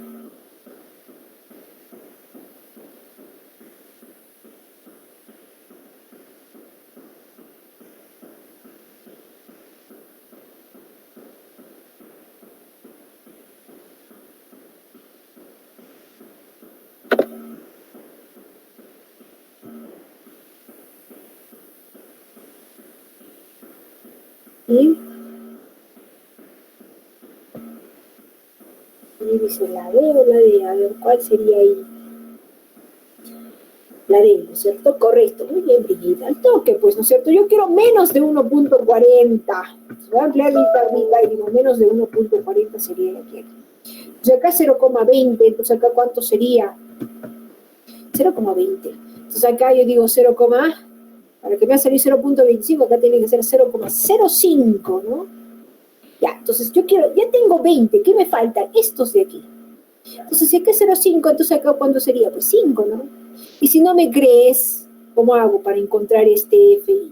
A: ¿Sí? Y dice la D o la D, a ver, ¿cuál sería ahí? La D, ¿no es cierto? Correcto, muy bien, Brigitte, al toque, pues, ¿no es cierto? Yo quiero menos de 1,40. Voy a ampliar mi tablita y digo, menos de 1,40 sería aquí. Entonces acá 0,20, entonces acá ¿cuánto sería? 0,20. Entonces acá yo digo 0, para que me va a salir 0,25, acá tiene que ser 0,05, ¿no? Ya, entonces yo quiero, ya tengo 20, ¿qué me faltan? Estos de aquí. Entonces si acá es 0,5, entonces acá ¿cuánto sería? Pues 5, ¿no? Y si no me crees, ¿cómo hago para encontrar este FI?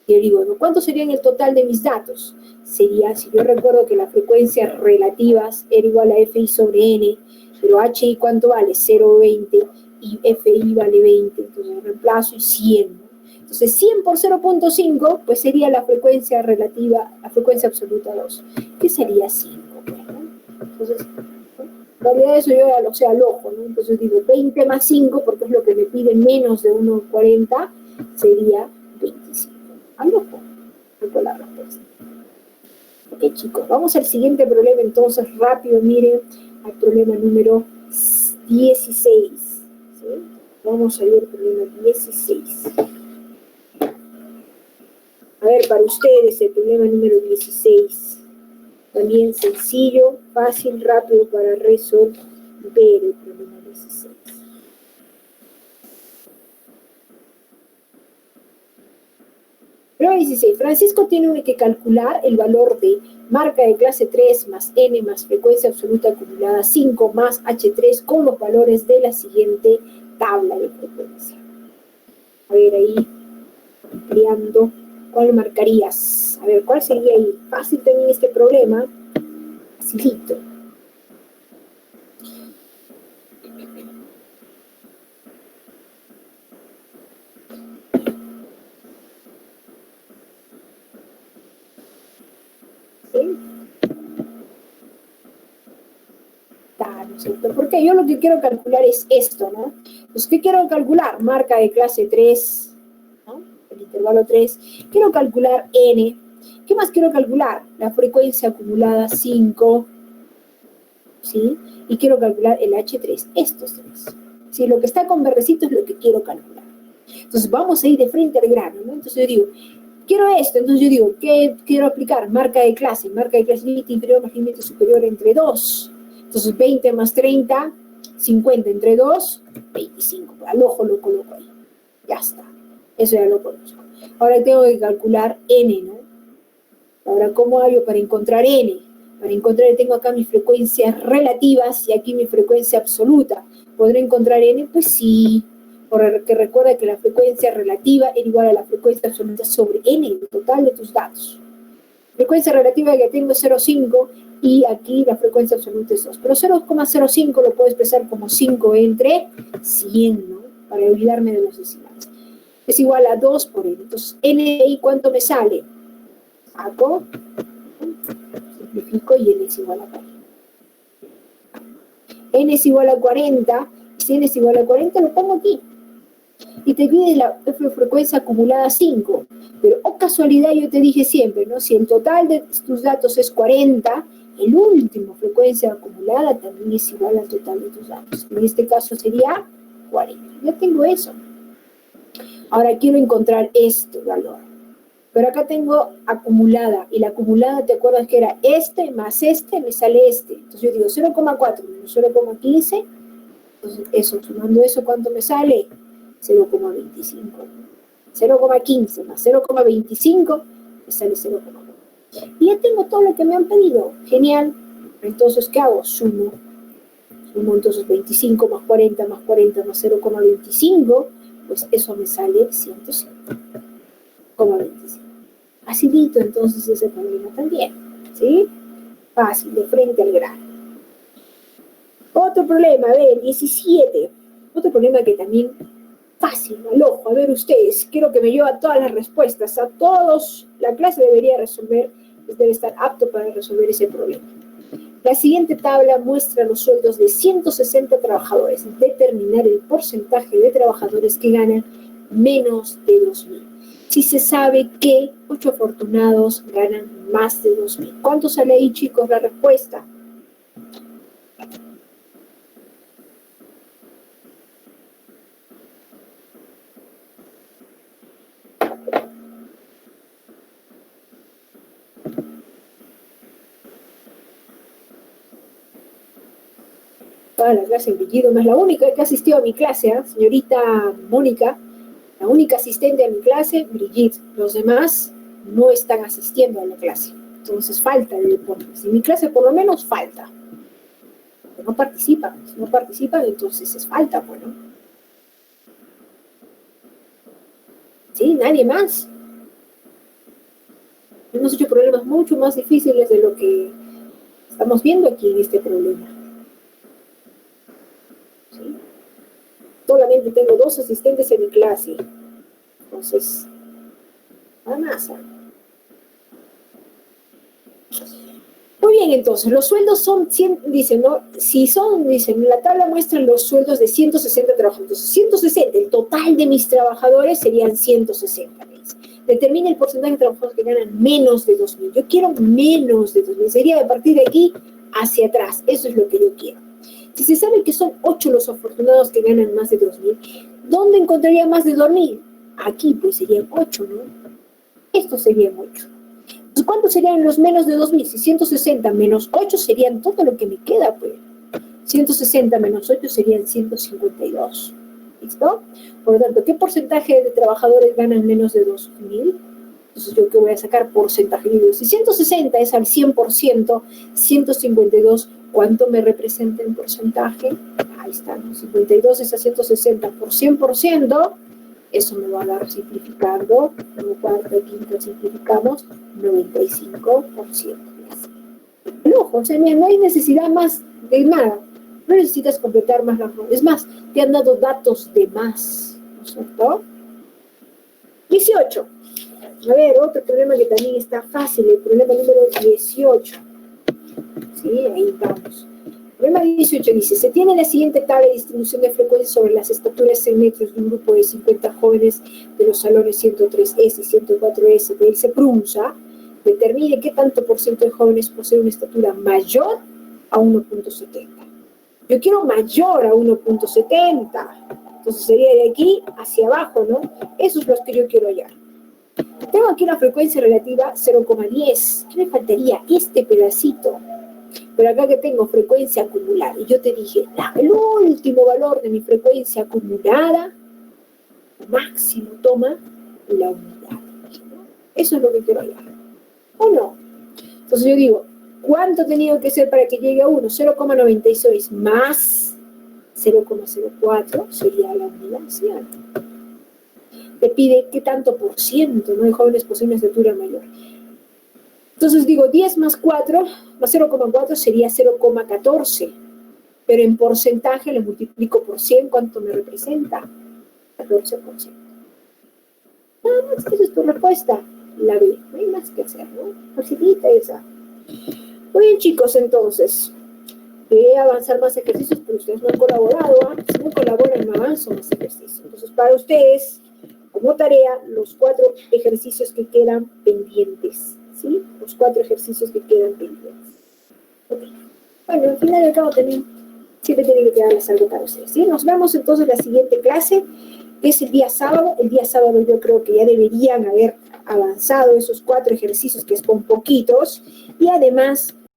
A: Yo digo, ¿no? ¿Cuánto sería en el total de mis datos? Sería, si yo recuerdo que las frecuencias relativas era igual a FI sobre N, pero HI ¿cuánto vale? 0,20 y FI vale 20, entonces reemplazo y 100. Entonces 100 por 0,5 pues sería la frecuencia relativa, la frecuencia absoluta 2, que sería 5. Bueno, entonces, ¿no? En realidad eso yo lo sé al ojo, ¿no? Entonces digo 20 más 5, porque es lo que me pide menos de 1,40, sería 25. Al ojo, con la respuesta. Ok, chicos, vamos al siguiente problema entonces, rápido, miren, al problema número 16. ¿Sí? Vamos a ir al problema 16. A ver, para ustedes el problema número 16. También sencillo, fácil, rápido para resolver el problema 16. Problema 16. Francisco tiene que calcular el valor de marca de clase 3 más n más frecuencia absoluta acumulada 5 más H3 con los valores de la siguiente tabla de frecuencia. A ver, ahí, ampliando, ¿cuál marcarías? A ver, ¿cuál sería ahí? Fácil también este problema. Facilito. ¿Sí? ¿No es cierto? Porque yo lo que quiero calcular es esto, ¿no? Pues, ¿qué quiero calcular? Marca de clase 3, ¿no? El intervalo 3. Quiero calcular n. ¿Qué más quiero calcular? La frecuencia acumulada 5, ¿sí? Y quiero calcular el H3, estos tres. ¿Sí? Lo que está con verdecito es lo que quiero calcular. Entonces vamos a ir de frente al grano, ¿no? Entonces yo digo, quiero esto, entonces yo digo, ¿qué quiero aplicar? Marca de clase límite inferior más límite superior entre 2. Entonces 20 más 30, 50 entre 2, 25. Al ojo lo coloco ahí. Ya está. Eso ya lo conozco. Ahora tengo que calcular n, ¿no? Ahora, ¿cómo hago para encontrar n? Para encontrar, tengo acá mis frecuencias relativas y aquí mi frecuencia absoluta. ¿Podré encontrar n? Pues sí, porque recuerda que la frecuencia relativa era igual a la frecuencia absoluta sobre n, el total de tus datos. Frecuencia relativa que tengo es 0,5 y aquí la frecuencia absoluta es 2. Pero 0,05 lo puedo expresar como 5 entre 100, ¿no? Para olvidarme de los decimales. Es igual a 2 por n. Entonces, n de ahí, ¿cuánto me sale? Saco, simplifico y n es igual a 40. N es igual a 40, y si n es igual a 40 lo pongo aquí. Y te pide la frecuencia acumulada 5. Pero, oh casualidad, yo te dije siempre, ¿no? Si el total de tus datos es 40, el último frecuencia acumulada también es igual al total de tus datos. En este caso sería 40. Ya tengo eso. Ahora quiero encontrar este valor. Pero acá tengo acumulada, y la acumulada, ¿te acuerdas que era este más este? Me sale este. Entonces yo digo 0,4 menos 0,15, entonces eso, sumando eso, ¿cuánto me sale? 0,25. 0,15 más 0,25 me sale 0,4. Y ya tengo todo lo que me han pedido. Genial. Entonces, ¿qué hago? Sumo entonces 25 más 40 más 40 más 0,25, pues eso me sale 105,25. Facilito entonces ese problema también, ¿sí? Fácil, de frente al grano. Otro problema, a ver, 17. Otro problema que también fácil, al ojo. A ver ustedes, quiero que me lleven todas las respuestas. A todos, la clase debería resolver, debe estar apto para resolver ese problema. La siguiente tabla muestra los sueldos de 160 trabajadores. Determinar el porcentaje de trabajadores que ganan menos de 2.000. Si se sabe que 8 afortunados ganan más de 2.000. ¿Cuánto sale ahí, chicos, la respuesta? Toda la clase en Villido, más la única que asistió a mi clase, señorita Mónica, la única asistente a mi clase, Brigitte. Los demás no están asistiendo a la clase. Entonces falta de deportes. En mi clase por lo menos falta. No participan. Si no participan, entonces es falta, bueno. ¿Sí? Nadie más. Hemos hecho problemas mucho más difíciles de lo que estamos viendo aquí en este problema. ¿Sí? Solamente tengo 2 asistentes en mi clase. Entonces, nada más. Muy bien, entonces, los sueldos son, dicen, ¿no? Si son, dicen, la tabla muestra los sueldos de 160 trabajadores. Entonces, 160, el total de mis trabajadores serían 160. Determina el porcentaje de trabajadores que ganan menos de 2.000. Yo quiero menos de 2.000. Sería de partir de aquí hacia atrás. Eso es lo que yo quiero. Si se sabe que son 8 los afortunados que ganan más de 2.000, ¿dónde encontraría más de 2.000? Aquí, pues serían 8, ¿no? Estos serían 8. Entonces, ¿cuántos serían los menos de 2.000? Si 160 menos 8 serían todo lo que me queda, pues. 160 menos 8 serían 152. ¿Listo? Por lo tanto, ¿qué porcentaje de trabajadores ganan menos de 2.000? Entonces, ¿yo qué voy a sacar? Porcentaje. Si 160 es al 100%, 152, ¿cuánto me representa en porcentaje? Ahí está, ¿no? 52 es a 160 por 100%, eso me va a dar simplificando, como cuarta, quinta simplificamos, 95%. No, o sea, no hay necesidad más de nada. No necesitas completar más la fórmula. Es más, te han dado datos de más, ¿no es cierto? 18. A ver, otro problema que también está fácil, el problema número 18. Sí, ahí vamos. El problema 18 dice, se tiene la siguiente tabla de distribución de frecuencia sobre las estaturas en metros de un grupo de 50 jóvenes de los salones 103S y 104S del CEPRUNSA. Determine qué tanto por ciento de jóvenes poseen una estatura mayor a 1.70. Yo quiero mayor a 1.70. Entonces sería de aquí hacia abajo, ¿no? Esos son los que yo quiero hallar. Tengo aquí una frecuencia relativa 0,10. ¿Qué me faltaría? Este pedacito. Pero acá que tengo frecuencia acumulada. Y yo te dije, el último valor de mi frecuencia acumulada, máximo toma la unidad. Eso es lo que quiero hallar. ¿O no? Entonces yo digo, ¿cuánto ha tenido que ser para que llegue a 1? 0,96 más 0,04 sería la unidad, ¿sí? Te pide qué tanto por ciento, ¿no?, de jóvenes poseen una estatura mayor. Entonces digo, 10 más 4, más 0,4 sería 0,14. Pero en porcentaje le multiplico por 100, ¿cuánto me representa? 14%. Nada más, esa es tu respuesta. La B, no hay más que hacer, ¿no? Facilita esa. Muy bien, chicos, entonces. Voy a avanzar más ejercicios, pero ustedes no han colaborado, ¿eh? Si no colaboran, no avanzo más ejercicios. Entonces, para ustedes, como tarea, los 4 ejercicios que quedan pendientes, ¿sí? Los 4 ejercicios que quedan pendientes. Okay. Bueno, al final y al cabo también siempre tiene que quedarles algo para ustedes, ¿sí? Nos vemos entonces en la siguiente clase, que es el día sábado. El día sábado yo creo que ya deberían haber avanzado esos 4 ejercicios, que son poquitos, y además